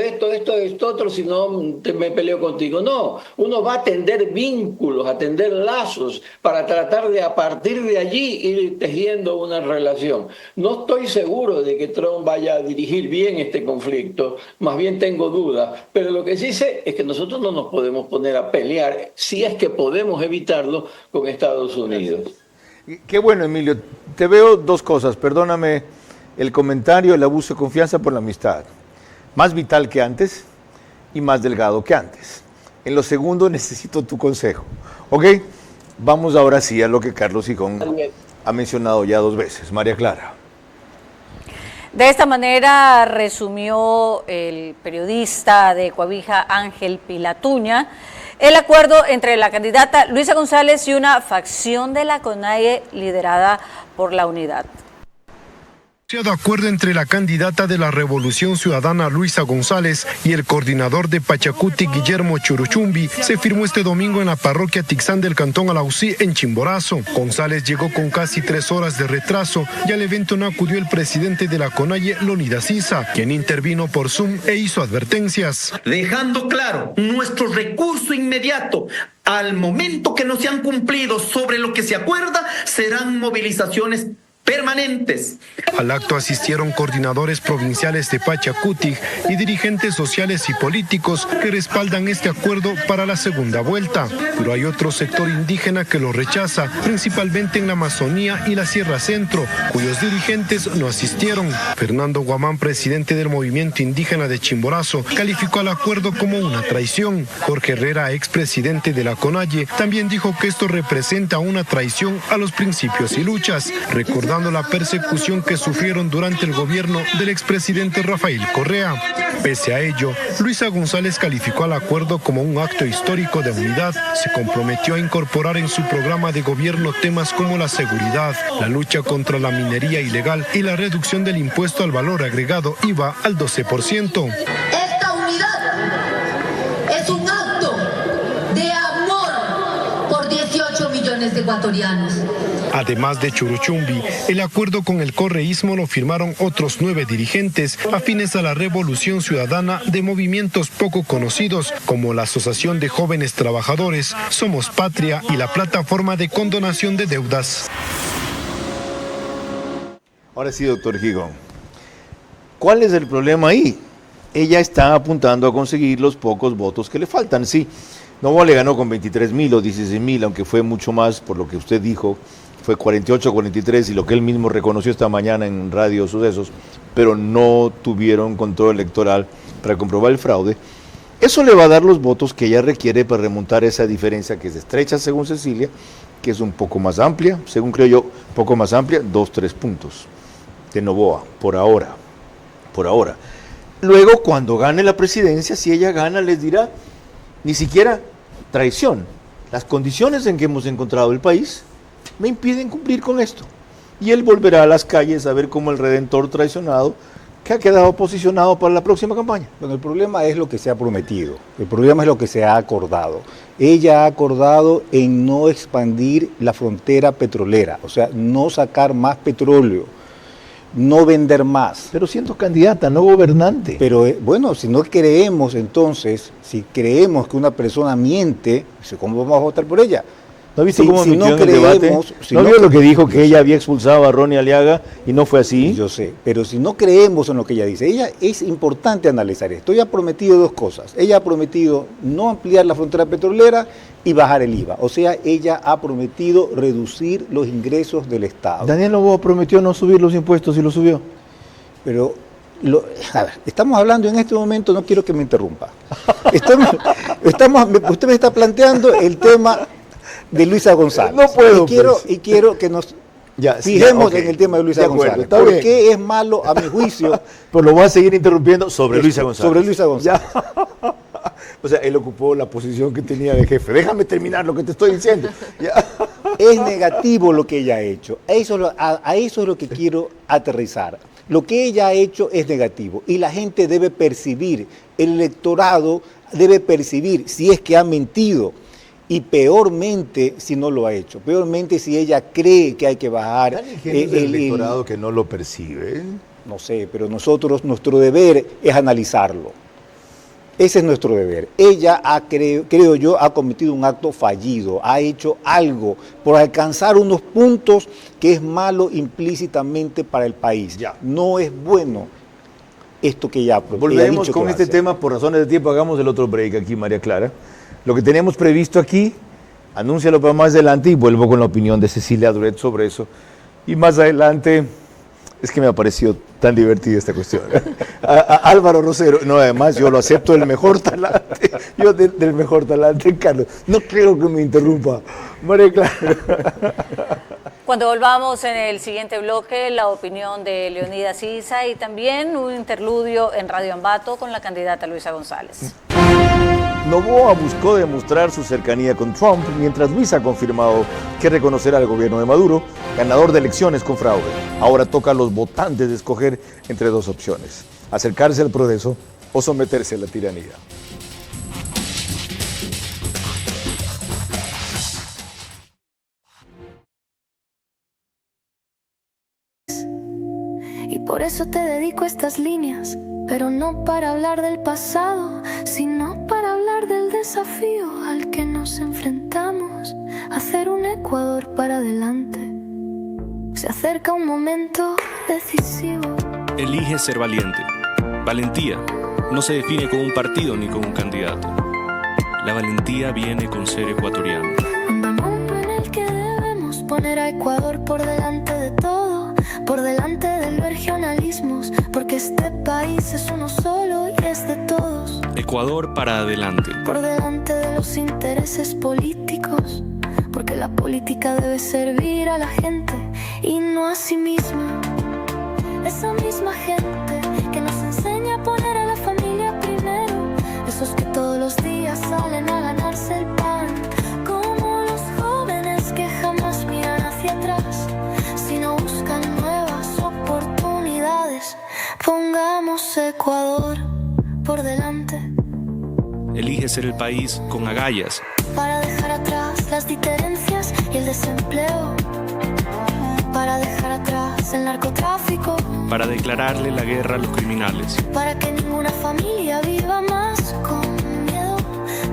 otro, si no me peleo contigo. No, uno va a tender vínculos, a tender lazos para tratar de a partir de allí ir tejiendo una relación. No estoy seguro de que Trump vaya a dirigir bien este conflicto, más bien tengo dudas, pero lo que sí sé es que nosotros no nos podemos poner a pelear, si es que podemos evitarlo, con Estados Unidos. Qué bueno, Emilio. Te veo 2 cosas, perdóname el comentario, el abuso de confianza por la amistad. Más vital que antes y más delgado que antes. En lo segundo necesito tu consejo. ¿Ok? Vamos ahora sí a lo que Carlos Gijón ha mencionado ya 2 veces. María Clara. De esta manera resumió el periodista de Coavija Ángel Pilatuña el acuerdo entre la candidata Luisa González y una facción de la CONAIE liderada por la Unidad. De acuerdo entre la candidata de la Revolución Ciudadana Luisa González y el coordinador de Pachacuti Guillermo Churuchumbi se firmó este domingo en la parroquia Tixán del Cantón Alausí en Chimborazo. González llegó con casi 3 horas de retraso y al evento no acudió el presidente de la CONAIE, Leonidas Issa, quien intervino por Zoom e hizo advertencias. Dejando claro nuestro recurso inmediato al momento que no se han cumplido sobre lo que se acuerda, serán movilizaciones permanentes. Al acto asistieron coordinadores provinciales de Pachacutic y dirigentes sociales y políticos que respaldan este acuerdo para la segunda vuelta. Pero hay otro sector indígena que lo rechaza, principalmente en la Amazonía y la Sierra Centro, cuyos dirigentes no asistieron. Fernando Guamán, presidente del movimiento indígena de Chimborazo, calificó al acuerdo como una traición. Jorge Herrera, expresidente de la CONAIE, también dijo que esto representa una traición a los principios y luchas, recordando la persecución que sufrieron durante el gobierno del expresidente Rafael Correa. Pese a ello, Luisa González calificó al acuerdo como un acto histórico de unidad. Se comprometió a incorporar en su programa de gobierno temas como la seguridad, la lucha contra la minería ilegal y la reducción del impuesto al valor agregado IVA al 12%. Esta unidad es un acto de amor por 18 millones de ecuatorianos. Además de Churuchumbi, el acuerdo con el correísmo lo firmaron otros 9 dirigentes afines a la Revolución Ciudadana de movimientos poco conocidos como la Asociación de Jóvenes Trabajadores, Somos Patria y la Plataforma de Condonación de Deudas. Ahora sí, doctor Gigón, ¿cuál es el problema ahí? Ella está apuntando a conseguir los pocos votos que le faltan. Sí, Novoa le ganó con 23,000 o 16,000, aunque fue mucho más por lo que usted dijo. Fue 48-43 y lo que él mismo reconoció esta mañana en Radio Sucesos, pero no tuvieron control electoral para comprobar el fraude. Eso le va a dar los votos que ella requiere para remontar esa diferencia que es estrecha según Cecilia, que es un poco más amplia, según creo yo, poco más amplia, 2-3 puntos de Novoa, por ahora. Luego, cuando gane la presidencia, si ella gana, les dirá, ni siquiera traición. Las condiciones en que hemos encontrado el país me impiden cumplir con esto. Y él volverá a las calles a ver cómo el redentor traicionado que ha quedado posicionado para la próxima campaña. Bueno, el problema es lo que se ha prometido, el problema es lo que se ha acordado. Ella ha acordado en no expandir la frontera petrolera, o sea, no sacar más petróleo, no vender más. Pero siendo candidata, no gobernante. Pero bueno, si no creemos entonces, si creemos que una persona miente, ¿cómo vamos a votar por ella? ¿No ha visto cómo mintió en el debate? ¿No vio lo que dijo que ella había expulsado a Ronnie Aliaga y no fue así? Yo sé, pero si no creemos en lo que ella dice, es importante analizar esto. Ella ha prometido 2 cosas. Ella ha prometido no ampliar la frontera petrolera y bajar el IVA. O sea, ella ha prometido reducir los ingresos del Estado. Daniel Noboa prometió no subir los impuestos y lo subió. Pero, a ver, estamos hablando en este momento, no quiero que me interrumpa. Usted me está planteando el tema de Luisa González. No puedo. Y quiero que nos fijemos en el tema de Luisa González. ¿Por qué es malo, a mi juicio? Pues lo voy a seguir interrumpiendo sobre Luisa González. Sobre Luisa González. O sea, él ocupó la posición que tenía de jefe. Déjame terminar lo que te estoy diciendo. Es negativo lo que ella ha hecho. A eso es lo que quiero aterrizar. Lo que ella ha hecho es negativo y la gente debe percibir, el electorado debe percibir si es que ha mentido. Y peormente si no lo ha hecho, peormente si ella cree que hay que bajar el electorado que no lo percibe. No sé, pero nuestro deber es analizarlo. Ese es nuestro deber. Ella, creo yo, ha cometido un acto fallido, ha hecho algo por alcanzar unos puntos que es malo implícitamente para el país. No es bueno esto que ella ha dicho. Volveremos con este tema por razones de tiempo, hagamos el otro break aquí, María Clara. Lo que tenemos previsto aquí, anúncialo para más adelante y vuelvo con la opinión de Cecilia Duret sobre eso. Y más adelante, es que me ha parecido tan divertida esta cuestión. Álvaro Rosero, no, además yo lo acepto del mejor talante, del mejor talante, Carlos. No creo que me interrumpa. María Clara. Cuando volvamos en el siguiente bloque, la opinión de Leonidas Issa y también un interludio en Radio Ambato con la candidata Luisa González. Noboa buscó demostrar su cercanía con Trump, mientras Luis ha confirmado que reconocerá al gobierno de Maduro, ganador de elecciones con fraude. Ahora toca a los votantes escoger entre 2 opciones: acercarse al progreso o someterse a la tiranía. Y por eso te dedico estas líneas, pero no para hablar del pasado, sino para hablar del desafío al que nos enfrentamos, hacer un Ecuador para adelante. Se acerca un momento decisivo. Elige ser valiente. Valentía no se define con un partido ni con un candidato. La valentía viene con ser ecuatoriano. Un mundo en el que debemos poner a Ecuador por delante de todo, por delante de los regionalismos, porque este país es uno solo y es de todos. Ecuador para adelante. Por delante de los intereses políticos, porque la política debe servir a la gente y no a sí misma. Esa misma gente que nos enseña a poner a la familia primero, esos que todos los días salen a ganarse el pan, como los jóvenes que jamás miran hacia atrás, sino buscan nuevas oportunidades. Pongamos Ecuador por delante. Elige ser el país con agallas. Para dejar atrás las diferencias y el desempleo. Para dejar atrás el narcotráfico. Para declararle la guerra a los criminales. Para que ninguna familia viva más con miedo.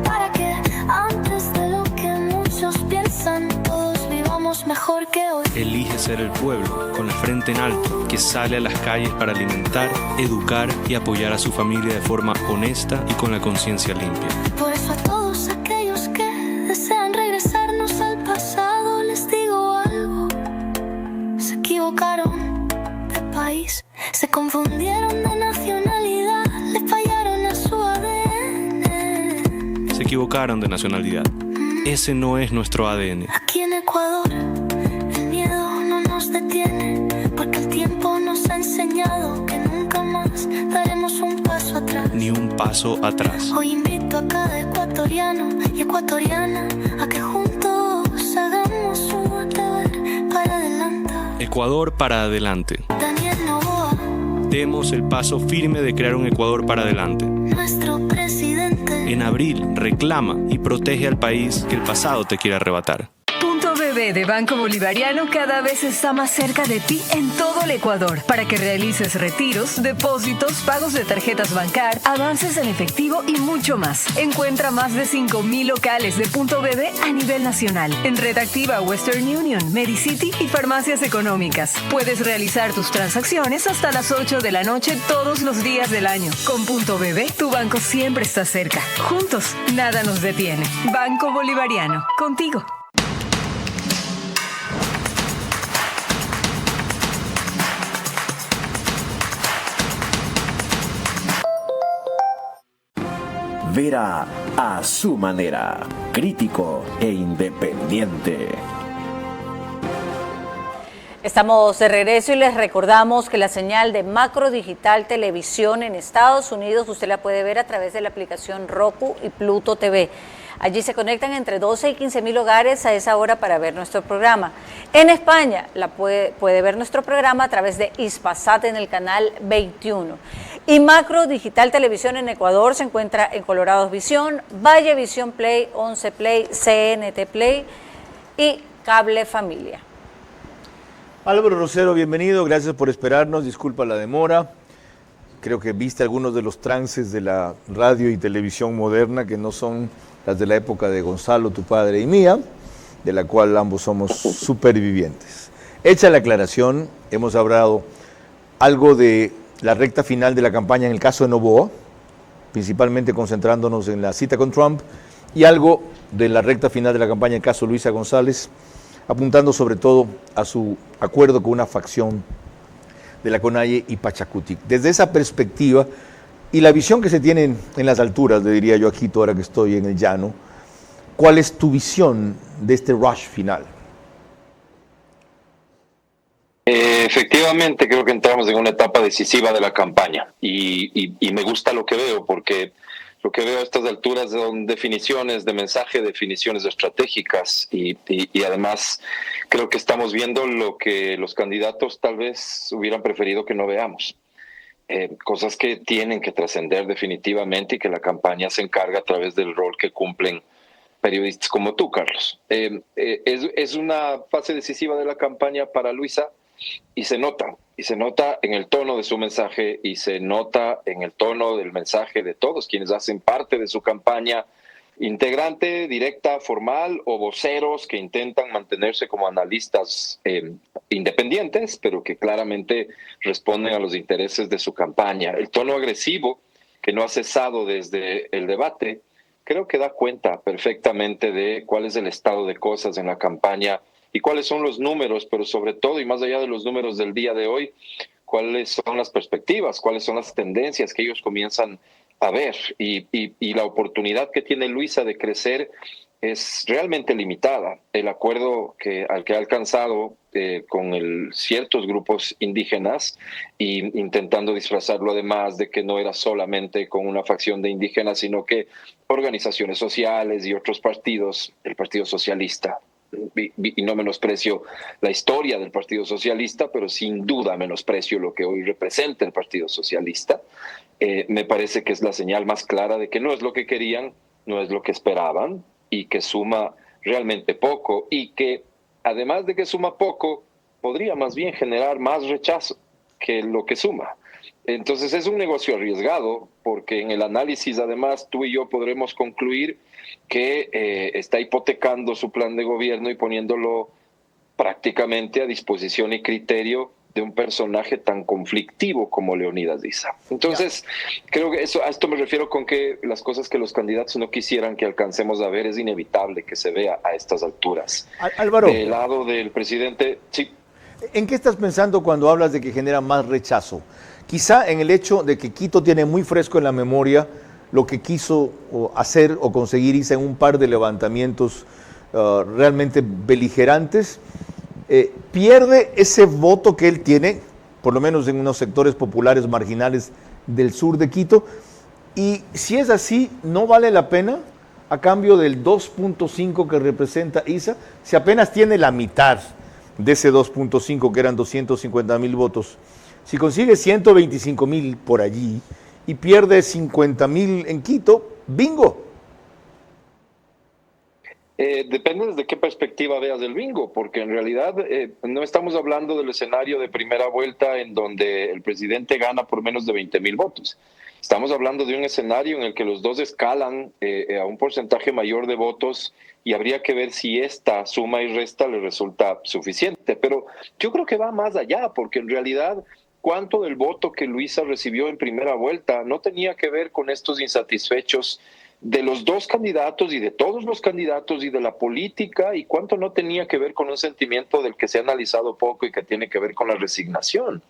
Para que antes de lo que muchos piensan, todos vivamos mejor que hoy. Elige ser el pueblo, con la frente en alto, que sale a las calles para alimentar, educar y apoyar a su familia de forma honesta y con la conciencia limpia. Por eso a todos aquellos que desean regresarnos al pasado, les digo algo. Se equivocaron de país, se confundieron de nacionalidad, les fallaron a su ADN. Se equivocaron de nacionalidad. Ese no es nuestro ADN. Aquí en Ecuador el miedo no nos detiene, porque el tiempo nos ha enseñado que nunca más daremos un paso atrás. Ni un paso atrás. Hoy invito a cada ecuatoriano y ecuatoriana a que juntos hagamos un deber para adelante. Ecuador para adelante. Daniel Noboa, Demos el paso firme de crear un Ecuador para adelante. nuestro presidente. En abril, reclama y protege al país que el pasado te quiere arrebatar. Punto BB de Banco Bolivariano cada vez está más cerca de ti en todo el Ecuador para que realices retiros, depósitos, pagos de tarjetas Bancar, avances en efectivo y mucho más. Encuentra más de 5,000 locales de Punto BB a nivel nacional en Red Activa, Western Union, Medicity y farmacias económicas. Puedes realizar tus transacciones hasta las 8 de la noche todos los días del año. Con Punto BB, tu banco siempre está cerca. Juntos, nada nos detiene. Banco Bolivariano, contigo. Vera a su manera, crítico e independiente. Estamos de regreso y les recordamos que la señal de Macro Digital Televisión en Estados Unidos usted la puede ver a través de la aplicación Roku y Pluto TV. Allí se conectan entre 12 y 15 mil hogares a esa hora para ver nuestro programa. En España puede ver nuestro programa a través de Hispasat en el canal 21. Y Macro Digital Televisión en Ecuador se encuentra en Colorados Visión, Valle Visión Play, 11 Play, CNT Play y Cable Familia. Álvaro Rosero, bienvenido, gracias por esperarnos, disculpa la demora. Creo que viste algunos de los trances de la radio y televisión moderna que no son las de la época de Gonzalo, tu padre, y mía, de la cual ambos somos supervivientes. Hecha la aclaración, hemos hablado algo de la recta final de la campaña en el caso de Noboa, principalmente concentrándonos en la cita con Trump, y algo de la recta final de la campaña en el caso de Luisa González, apuntando sobre todo a su acuerdo con una facción de la CONAIE y Pachacutic. Desde esa perspectiva y la visión que se tiene en las alturas, le diría yo a Quito, ahora que estoy en el llano, ¿cuál es tu visión de este rush final? Efectivamente, creo que entramos en una etapa decisiva de la campaña y me gusta lo que veo, porque lo que veo a estas alturas son definiciones de mensaje, definiciones estratégicas y además creo que estamos viendo lo que los candidatos tal vez hubieran preferido que no veamos. Cosas que tienen que trascender definitivamente y que la campaña se encarga a través del rol que cumplen periodistas como tú, Carlos. Es una fase decisiva de la campaña para Luisa y se nota en el tono de su mensaje y se nota en el tono del mensaje de todos quienes hacen parte de su campaña integrante directa formal o voceros que intentan mantenerse como analistas independientes, pero que claramente responden a los intereses de su campaña. El tono agresivo que no ha cesado desde el debate, creo que da cuenta perfectamente de cuál es el estado de cosas en la campaña y cuáles son los números, pero sobre todo, y más allá de los números del día de hoy, cuáles son las perspectivas, cuáles son las tendencias que ellos comienzan a ver. Y la oportunidad que tiene Luisa de crecer es realmente limitada. El acuerdo al que ha alcanzado con ciertos grupos indígenas, y intentando disfrazarlo además de que no era solamente con una facción de indígenas, sino que organizaciones sociales y otros partidos, el Partido Socialista, y no menosprecio la historia del Partido Socialista, pero sin duda menosprecio lo que hoy representa el Partido Socialista, me parece que es la señal más clara de que no es lo que querían, no es lo que esperaban, y que suma realmente poco, y que además de que suma poco, podría más bien generar más rechazo que lo que suma. Entonces es un negocio arriesgado, porque en el análisis además tú y yo podremos concluir que está hipotecando su plan de gobierno y poniéndolo prácticamente a disposición y criterio de un personaje tan conflictivo como Leonidas Issa. Entonces, creo que a esto me refiero con que las cosas que los candidatos no quisieran que alcancemos a ver es inevitable que se vea a estas alturas. Álvaro, del lado del presidente, sí. ¿En qué estás pensando cuando hablas de que genera más rechazo? Quizá en el hecho de que Quito tiene muy fresco en la memoria lo que quiso hacer o conseguir Issa en un par de levantamientos realmente beligerantes. Pierde ese voto que él tiene, por lo menos en unos sectores populares marginales del sur de Quito, y si es así, ¿no vale la pena a cambio del 2.5 que representa Issa, si apenas tiene la mitad de ese 2.5 que eran 250,000 votos? Si consigue 125,000 por allí y pierde 50,000 en Quito, ¡bingo! Depende desde qué perspectiva veas el bingo, porque en realidad no estamos hablando del escenario de primera vuelta en donde el presidente gana por menos de 20,000 votos. Estamos hablando de un escenario en el que los dos escalan a un porcentaje mayor de votos, y habría que ver si esta suma y resta le resulta suficiente. Pero yo creo que va más allá, porque en realidad cuánto del voto que Luisa recibió en primera vuelta no tenía que ver con estos insatisfechos de los dos candidatos y de todos los candidatos y de la política, y cuánto no tenía que ver con un sentimiento del que se ha analizado poco y que tiene que ver con la resignación.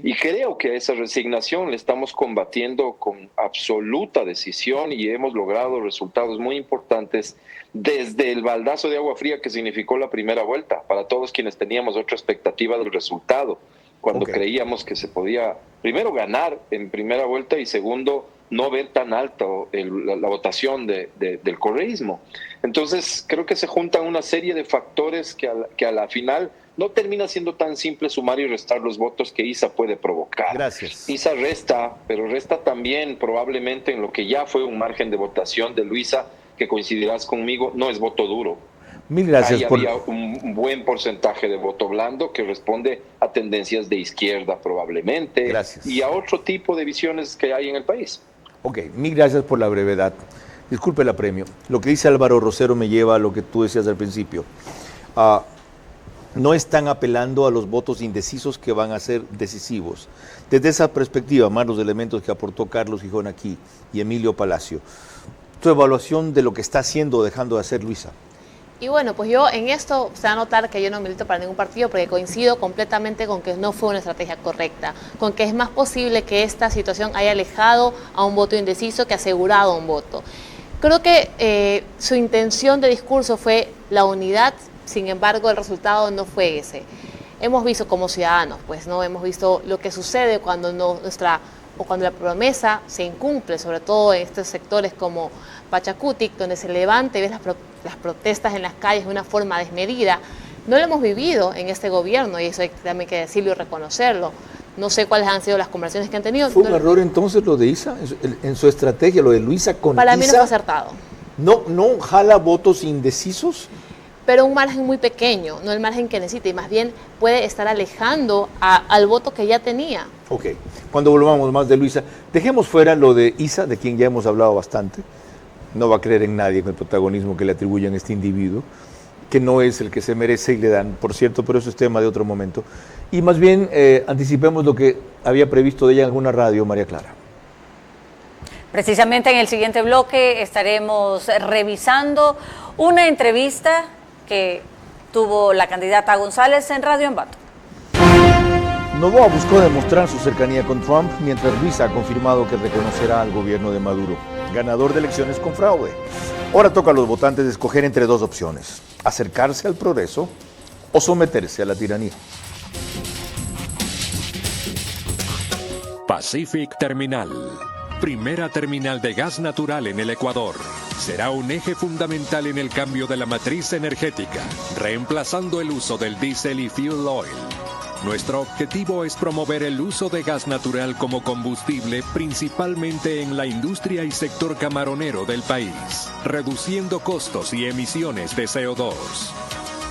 Y creo que a esa resignación le estamos combatiendo con absoluta decisión, y hemos logrado resultados muy importantes desde el baldazo de agua fría que significó la primera vuelta para todos quienes teníamos otra expectativa del resultado, cuando creíamos que se podía primero ganar en primera vuelta y segundo no ver tan alto la votación del correísmo. Entonces creo que se juntan una serie de factores que a la final no termina siendo tan simple sumar y restar los votos que Issa puede provocar. Gracias. Issa resta, pero resta también probablemente en lo que ya fue un margen de votación de Luisa, que coincidirás conmigo, no es voto duro. Mil gracias. Ahí había un buen porcentaje de voto blando que responde a tendencias de izquierda probablemente. Gracias. Y a otro tipo de visiones que hay en el país. Ok, mil gracias por la brevedad. Disculpe el apremio. Lo que dice Álvaro Rosero me lleva a lo que tú decías al principio. No están apelando a los votos indecisos que van a ser decisivos. Desde esa perspectiva, más los elementos que aportó Carlos Gijón aquí y Emilio Palacio, tu evaluación de lo que está haciendo o dejando de hacer Luisa. Y bueno, pues yo en esto se va a notar que yo no milito para ningún partido, porque coincido completamente con que no fue una estrategia correcta, con que es más posible que esta situación haya alejado a un voto indeciso que asegurado un voto. Creo que su intención de discurso fue la unidad, sin embargo el resultado no fue ese. Hemos visto como ciudadanos, pues no hemos visto lo que sucede cuando cuando la promesa se incumple, sobre todo en estos sectores como Pachacutic, donde se levanta y ves las protestas en las calles de una forma desmedida. No lo hemos vivido en este gobierno, y eso hay también que decirlo y reconocerlo. No sé cuáles han sido las conversaciones que han tenido. ¿Fue un error entonces lo de Issa en su estrategia, lo de Luisa con Issa? Para mí no fue acertado. ¿No jala votos indecisos? Pero un margen muy pequeño, no el margen que necesita, y más bien puede estar alejando al voto que ya tenía. Ok, cuando volvamos más de Luisa, dejemos fuera lo de Issa, de quien ya hemos hablado bastante. no va a creer en nadie con el protagonismo que le atribuyen a este individuo, que no es el que se merece y le dan, por cierto, pero eso es tema de otro momento. Y más bien anticipemos lo que había previsto de ella en alguna radio, María Clara. Precisamente en el siguiente bloque estaremos revisando una entrevista que tuvo la candidata González en Radio Ambato. Noboa buscó demostrar su cercanía con Trump, mientras Luisa ha confirmado que reconocerá al gobierno de Maduro, ganador de elecciones con fraude. Ahora toca a los votantes escoger entre dos opciones: acercarse al progreso o someterse a la tiranía. Pacific Terminal, primera terminal de gas natural en el Ecuador. Será un eje fundamental en el cambio de la matriz energética, reemplazando el uso del diésel y fuel oil. Nuestro objetivo es promover el uso de gas natural como combustible, principalmente en la industria y sector camaronero del país, reduciendo costos y emisiones de CO2.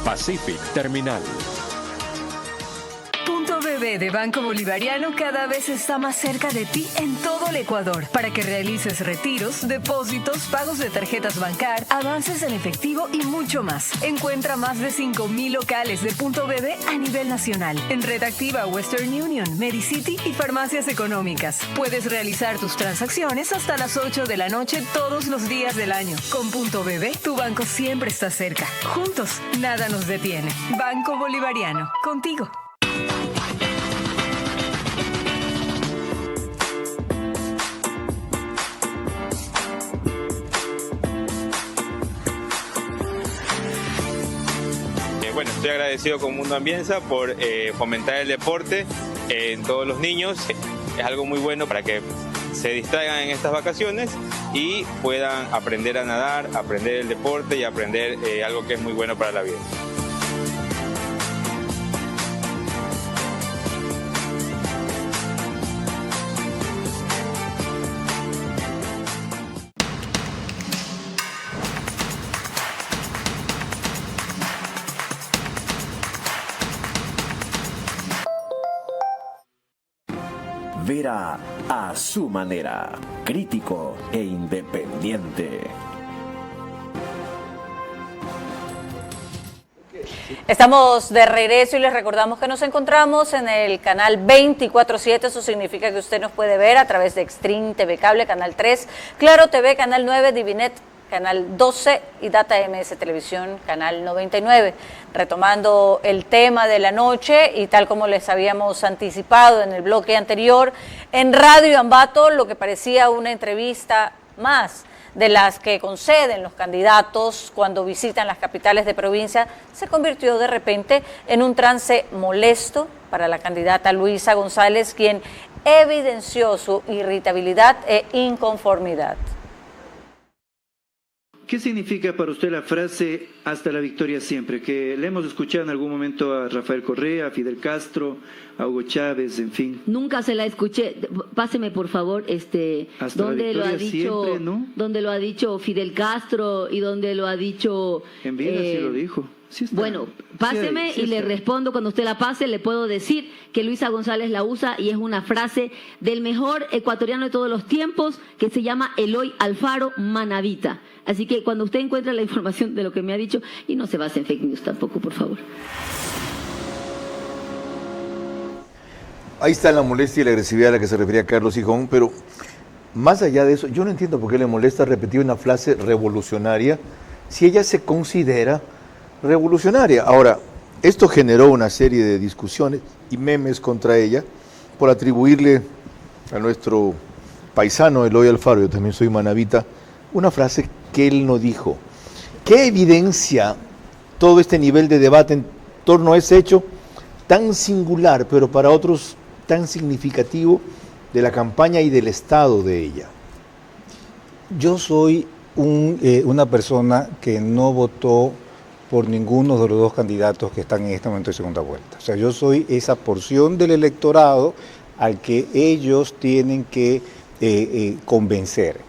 Pacific Terminal. Punto BB de Banco Bolivariano cada vez está más cerca de ti en todo el Ecuador para que realices retiros, depósitos, pagos de tarjetas Bancar, avances en efectivo y mucho más. Encuentra más de 5,000 locales de Punto BB a nivel nacional en Red Activa, Western Union, Medicity y farmacias económicas. Puedes realizar tus transacciones hasta las 8 de la noche todos los días del año. Con Punto BB, tu banco siempre está cerca. Juntos, nada nos detiene. Banco Bolivariano, contigo. Bueno, estoy agradecido con Mundo Ambienza por fomentar el deporte en todos los niños. Es algo muy bueno para que se distraigan en estas vacaciones y puedan aprender a nadar, aprender el deporte y aprender algo que es muy bueno para la vida. Vera a su manera, crítico e independiente. Estamos de regreso y les recordamos que nos encontramos en el canal 24/7, eso significa que usted nos puede ver a través de Extreme TV Cable, canal 3, Claro TV, canal 9, Divinet, canal 12 y Data MS Televisión, canal 99. Retomando el tema de la noche y tal como les habíamos anticipado en el bloque anterior, en Radio Ambato lo que parecía una entrevista más de las que conceden los candidatos cuando visitan las capitales de provincia, se convirtió de repente en un trance molesto para la candidata Luisa González, quien evidenció su irritabilidad e inconformidad. ¿Qué significa para usted la frase "hasta la victoria siempre"? Que le hemos escuchado en algún momento a Rafael Correa, a Fidel Castro, a Hugo Chávez, en fin. Nunca se la escuché. Páseme por favor, donde lo ha dicho, siempre, ¿no? Donde lo ha dicho Fidel Castro y donde lo ha dicho. En vida sí lo dijo. Sí está. Bueno, páseme y le respondo. Cuando usted la pase, le puedo decir que Luisa González la usa y es una frase del mejor ecuatoriano de todos los tiempos que se llama Eloy Alfaro Manavita. Así que cuando usted encuentre la información de lo que me ha dicho, y no se base en fake news tampoco, por favor. Ahí está la molestia y la agresividad a la que se refería Carlos Hijón, pero más allá de eso, yo no entiendo por qué le molesta repetir una frase revolucionaria si ella se considera revolucionaria. Ahora, esto generó una serie de discusiones y memes contra ella por atribuirle a nuestro paisano Eloy Alfaro, yo también soy manavita, una frase que él no dijo. ¿Qué evidencia todo este nivel de debate en torno a ese hecho tan singular, pero para otros tan significativo de la campaña y del estado de ella? Yo soy una persona que no votó por ninguno de los dos candidatos que están en este momento de segunda vuelta. O sea, yo soy esa porción del electorado al que ellos tienen que convencer.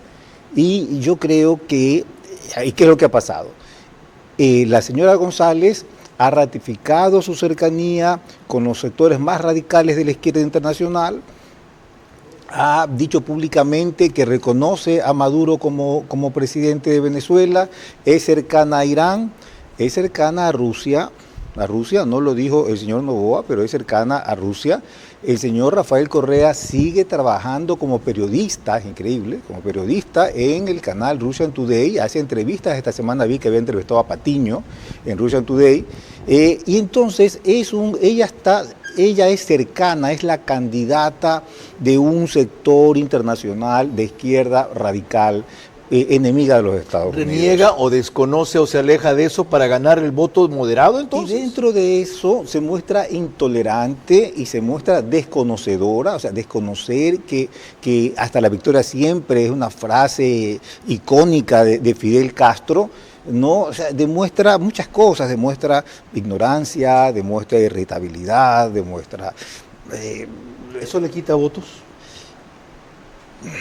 Y yo creo que, ¿qué es lo que ha pasado? La señora González ha ratificado su cercanía con los sectores más radicales de la izquierda internacional ha dicho públicamente que reconoce a Maduro como presidente de Venezuela, es cercana a Irán, es cercana a Rusia. A Rusia, no lo dijo el señor Noboa, pero es cercana a Rusia. El señor Rafael Correa sigue trabajando como periodista, es increíble, como periodista en el canal Russian Today, hace entrevistas, esta semana vi que había entrevistado a Patiño en Russian Today, y entonces ella es cercana, es la candidata de un sector internacional de izquierda radical, enemiga de los Estados Unidos. ¿Reniega o desconoce o se aleja de eso para ganar el voto moderado entonces? Y dentro de eso se muestra intolerante y se muestra desconocedora, o sea, desconocer que hasta la victoria siempre es una frase icónica de Fidel Castro, ¿no? O sea, demuestra muchas cosas, demuestra ignorancia, demuestra irritabilidad, demuestra... ¿Eso le quita votos?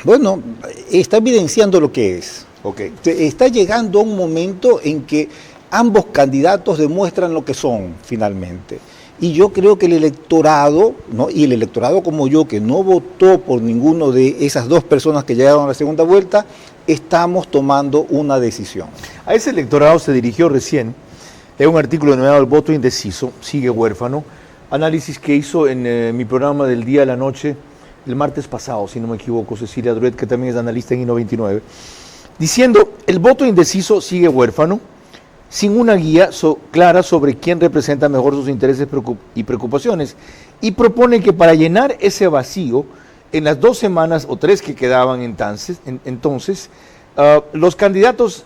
Bueno, está evidenciando lo que es. Okay. Está llegando a un momento en que ambos candidatos demuestran lo que son finalmente. Y yo creo que el electorado, ¿no? Y el electorado como yo, que no votó por ninguno de esas dos personas que llegaron a la segunda vuelta, estamos tomando una decisión. A ese electorado se dirigió recién en un artículo denominado El voto indeciso, sigue huérfano, análisis que hizo en mi programa del día a la noche, el martes pasado, si no me equivoco, Cecilia Druet, que también es analista en I-99, diciendo, el voto indeciso sigue huérfano, sin una guía clara sobre quién representa mejor sus intereses y preocupaciones, y propone que para llenar ese vacío, en las 2 semanas o 3 que quedaban entonces los candidatos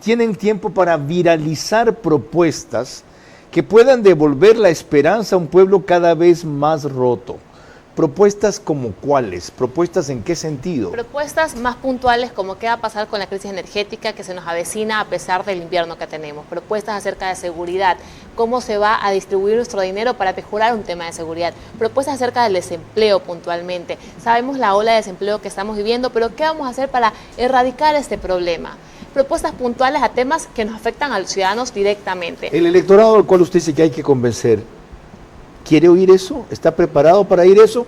tienen tiempo para viralizar propuestas que puedan devolver la esperanza a un pueblo cada vez más roto. ¿Propuestas como cuáles? ¿Propuestas en qué sentido? Propuestas más puntuales como qué va a pasar con la crisis energética que se nos avecina a pesar del invierno que tenemos. Propuestas acerca de seguridad, cómo se va a distribuir nuestro dinero para mejorar un tema de seguridad. Propuestas acerca del desempleo puntualmente. Sabemos la ola de desempleo que estamos viviendo, pero ¿qué vamos a hacer para erradicar este problema? Propuestas puntuales a temas que nos afectan a los ciudadanos directamente. El electorado al cual usted dice que hay que convencer, ¿quiere oír eso? ¿Está preparado para oír eso?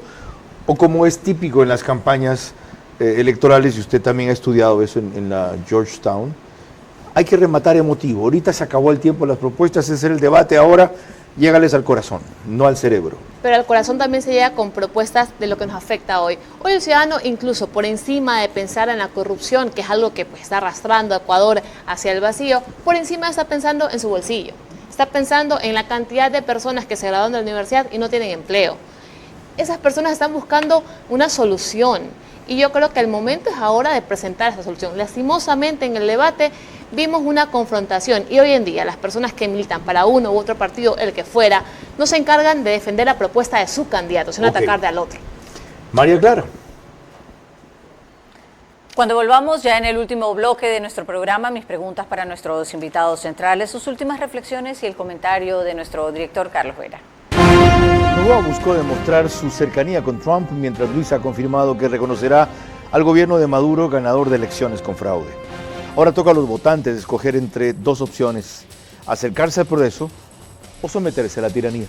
¿O como es típico en las campañas electorales, y usted también ha estudiado eso en la Georgetown, hay que rematar emotivo? Ahorita se acabó el tiempo de las propuestas, ese es el debate, ahora llégales al corazón, no al cerebro. Pero al corazón también se llega con propuestas de lo que nos afecta hoy. Hoy el ciudadano, incluso por encima de pensar en la corrupción, que es algo que está arrastrando a Ecuador hacia el vacío, por encima está pensando en su bolsillo. Está pensando en la cantidad de personas que se gradúan de la universidad y no tienen empleo. Esas personas están buscando una solución y yo creo que el momento es ahora de presentar esa solución. Lastimosamente en el debate vimos una confrontación y hoy en día las personas que militan para uno u otro partido, el que fuera, no se encargan de defender la propuesta de su candidato, sino atacar al otro. María Clara. Cuando volvamos ya en el último bloque de nuestro programa, mis preguntas para nuestros invitados centrales, sus últimas reflexiones y el comentario de nuestro director Carlos Vera. Noboa buscó demostrar su cercanía con Trump, mientras Luis ha confirmado que reconocerá al gobierno de Maduro ganador de elecciones con fraude. Ahora toca a los votantes escoger entre 2 opciones, acercarse al progreso o someterse a la tiranía.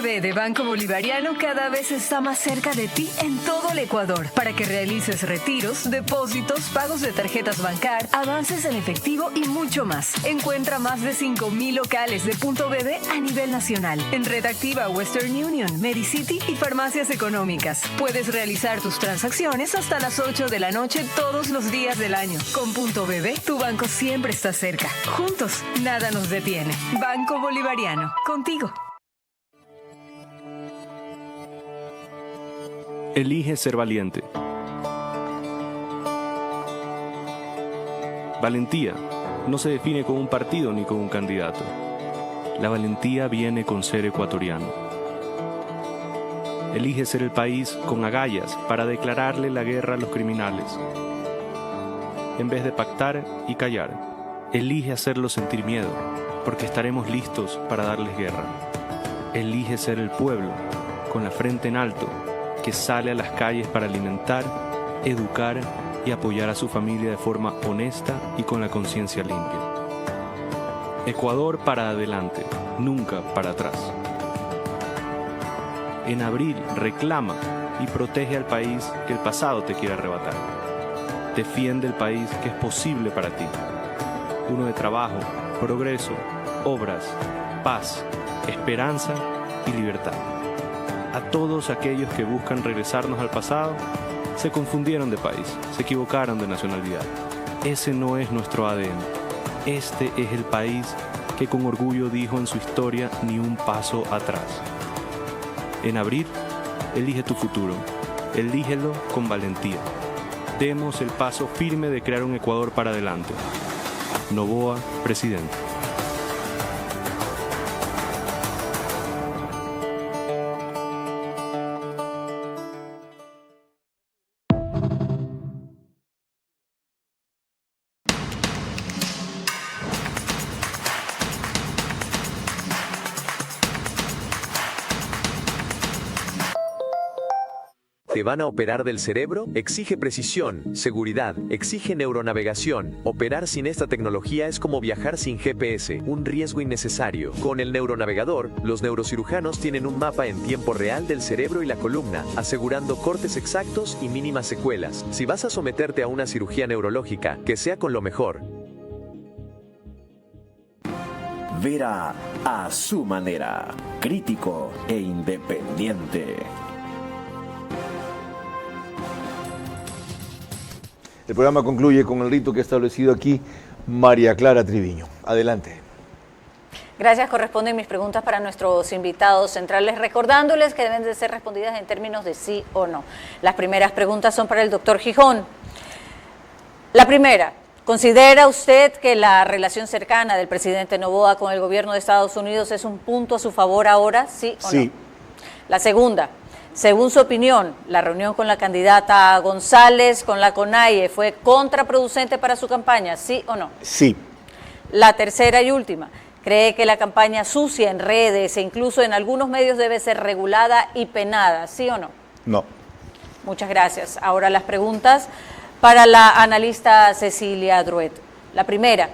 De Banco Bolivariano cada vez está más cerca de ti en todo el Ecuador para que realices retiros, depósitos, pagos de tarjetas Bancar, avances en efectivo y mucho más. Encuentra más de 5,000 locales de Punto BB a nivel nacional en Red Activa, Western Union, Medicity y farmacias económicas. Puedes realizar tus transacciones hasta las 8 de la noche todos los días del año. Con Punto BB, tu banco siempre está cerca. Juntos, nada nos detiene. Banco Bolivariano, contigo. Elige ser valiente. Valentía no se define con un partido ni con un candidato. La valentía viene con ser ecuatoriano. Elige ser el país con agallas para declararle la guerra a los criminales. En vez de pactar y callar, elige hacerlos sentir miedo, porque estaremos listos para darles guerra. Elige ser el pueblo, con la frente en alto, que sale a las calles para alimentar, educar y apoyar a su familia de forma honesta y con la conciencia limpia. Ecuador para adelante, nunca para atrás. En abril, reclama y protege al país que el pasado te quiere arrebatar. Defiende el país que es posible para ti. Uno de trabajo, progreso, obras, paz, esperanza y libertad. A todos aquellos que buscan regresarnos al pasado, se confundieron de país, se equivocaron de nacionalidad. Ese no es nuestro ADN. Este es el país que con orgullo dijo en su historia ni un paso atrás. En abril, elige tu futuro. Elígelo con valentía. Demos el paso firme de crear un Ecuador para adelante. Noboa, presidente. ¿Te van a operar del cerebro? Exige precisión, seguridad, exige neuronavegación. Operar sin esta tecnología es como viajar sin GPS, un riesgo innecesario. Con el neuronavegador, los neurocirujanos tienen un mapa en tiempo real del cerebro y la columna, asegurando cortes exactos y mínimas secuelas. Si vas a someterte a una cirugía neurológica, que sea con lo mejor. Vera a su manera, crítico e independiente. El programa concluye con el rito que ha establecido aquí María Clara Triviño. Adelante. Gracias. Corresponden mis preguntas para nuestros invitados centrales, recordándoles que deben de ser respondidas en términos de sí o no. Las primeras preguntas son para el doctor Gijón. La primera, ¿considera usted que la relación cercana del presidente Noboa con el gobierno de Estados Unidos es un punto a su favor ahora, sí o no? Sí. La segunda, según su opinión, ¿la reunión con la candidata González con la CONAIE fue contraproducente para su campaña, sí o no? Sí. La tercera y última, ¿cree que la campaña sucia en redes e incluso en algunos medios debe ser regulada y penada, sí o no? No. Muchas gracias. Ahora las preguntas para la analista Cecilia Druet. La primera,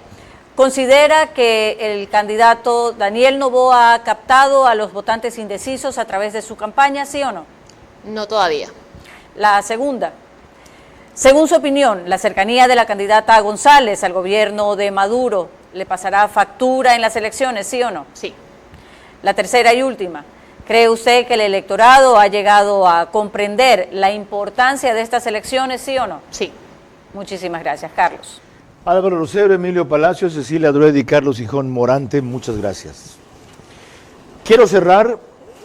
¿considera que el candidato Daniel Noboa ha captado a los votantes indecisos a través de su campaña, sí o no? No todavía. La segunda, según su opinión, ¿la cercanía de la candidata González al gobierno de Maduro le pasará factura en las elecciones, sí o no? Sí. La tercera y última, ¿cree usted que el electorado ha llegado a comprender la importancia de estas elecciones, sí o no? Sí. Muchísimas gracias. Carlos. Álvaro Rosero, Emilio Palacios, Cecilia Druet y Carlos Gijón Morante, muchas gracias. Quiero cerrar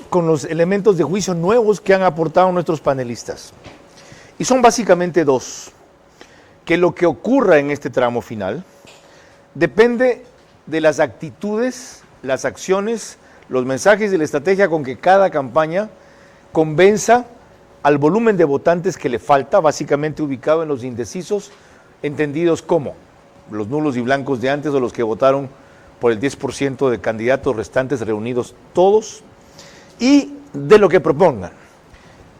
con los elementos de juicio nuevos que han aportado nuestros panelistas. Y son básicamente dos. Que lo que ocurra en este tramo final depende de las actitudes, las acciones, los mensajes y la estrategia con que cada campaña convenza al volumen de votantes que le falta, básicamente ubicado en los indecisos, entendidos como los nulos y blancos de antes o los que votaron por el 10% de candidatos restantes reunidos todos, y de lo que propongan.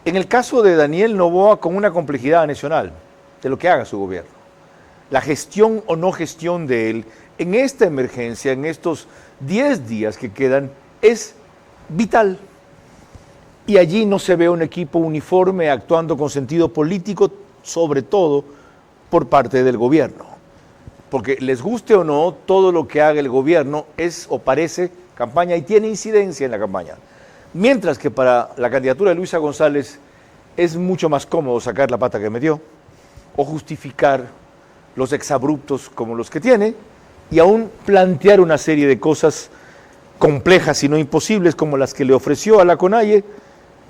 En el caso de Daniel Noboa, con una complejidad nacional de lo que haga su gobierno, la gestión o no gestión de él en esta emergencia, en estos 10 días que quedan, es vital. Y allí no se ve un equipo uniforme actuando con sentido político, sobre todo por parte del gobierno. Porque les guste o no, todo lo que haga el gobierno es o parece campaña y tiene incidencia en la campaña. Mientras que para la candidatura de Luisa González es mucho más cómodo sacar la pata que me dio o justificar los exabruptos como los que tiene y aún plantear una serie de cosas complejas y no imposibles como las que le ofreció a la CONAIE,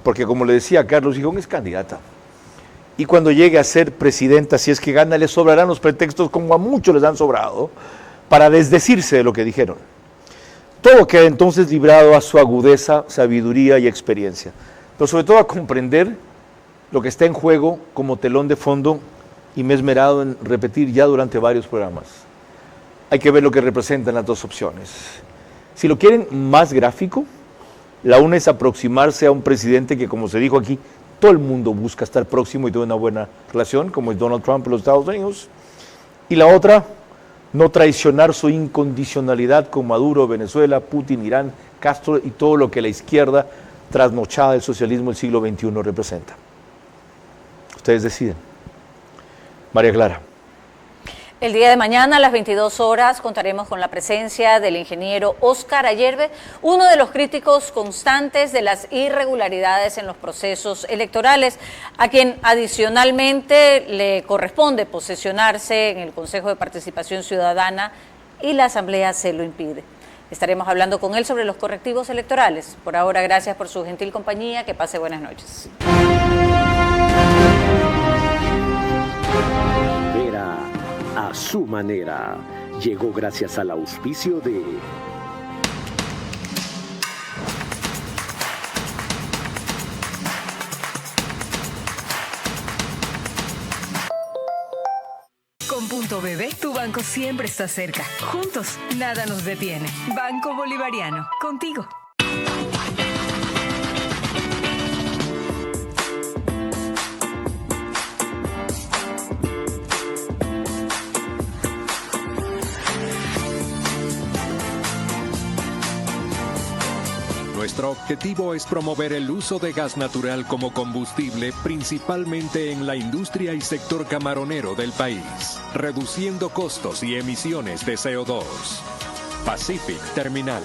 porque como le decía Carlos Gijón, es candidata. Y cuando llegue a ser presidenta, si es que gana, le sobrarán los pretextos como a muchos les han sobrado para desdecirse de lo que dijeron. Todo queda entonces librado a su agudeza, sabiduría y experiencia, pero sobre todo a comprender lo que está en juego como telón de fondo, y me he esmerado en repetir ya durante varios programas. Hay que ver lo que representan las dos opciones. Si lo quieren más gráfico, la una es aproximarse a un presidente que, como se dijo aquí, todo el mundo busca estar próximo y tener una buena relación, como es Donald Trump en los Estados Unidos, y la otra, no traicionar su incondicionalidad con Maduro, Venezuela, Putin, Irán, Castro y todo lo que la izquierda trasnochada del socialismo del siglo XXI representa. Ustedes deciden. María Clara. El día de mañana a las 22 horas contaremos con la presencia del ingeniero Óscar Ayerbe, uno de los críticos constantes de las irregularidades en los procesos electorales, a quien adicionalmente le corresponde posesionarse en el Consejo de Participación Ciudadana y la Asamblea se lo impide. Estaremos hablando con él sobre los correctivos electorales. Por ahora, gracias por su gentil compañía. Que pase buenas noches. A su manera. Llegó gracias al auspicio de Con Punto BB, tu banco siempre está cerca. Juntos, nada nos detiene. Banco Bolivariano, contigo. Nuestro objetivo es promover el uso de gas natural como combustible, principalmente en la industria y sector camaronero del país, reduciendo costos y emisiones de CO2. Pacific Terminal.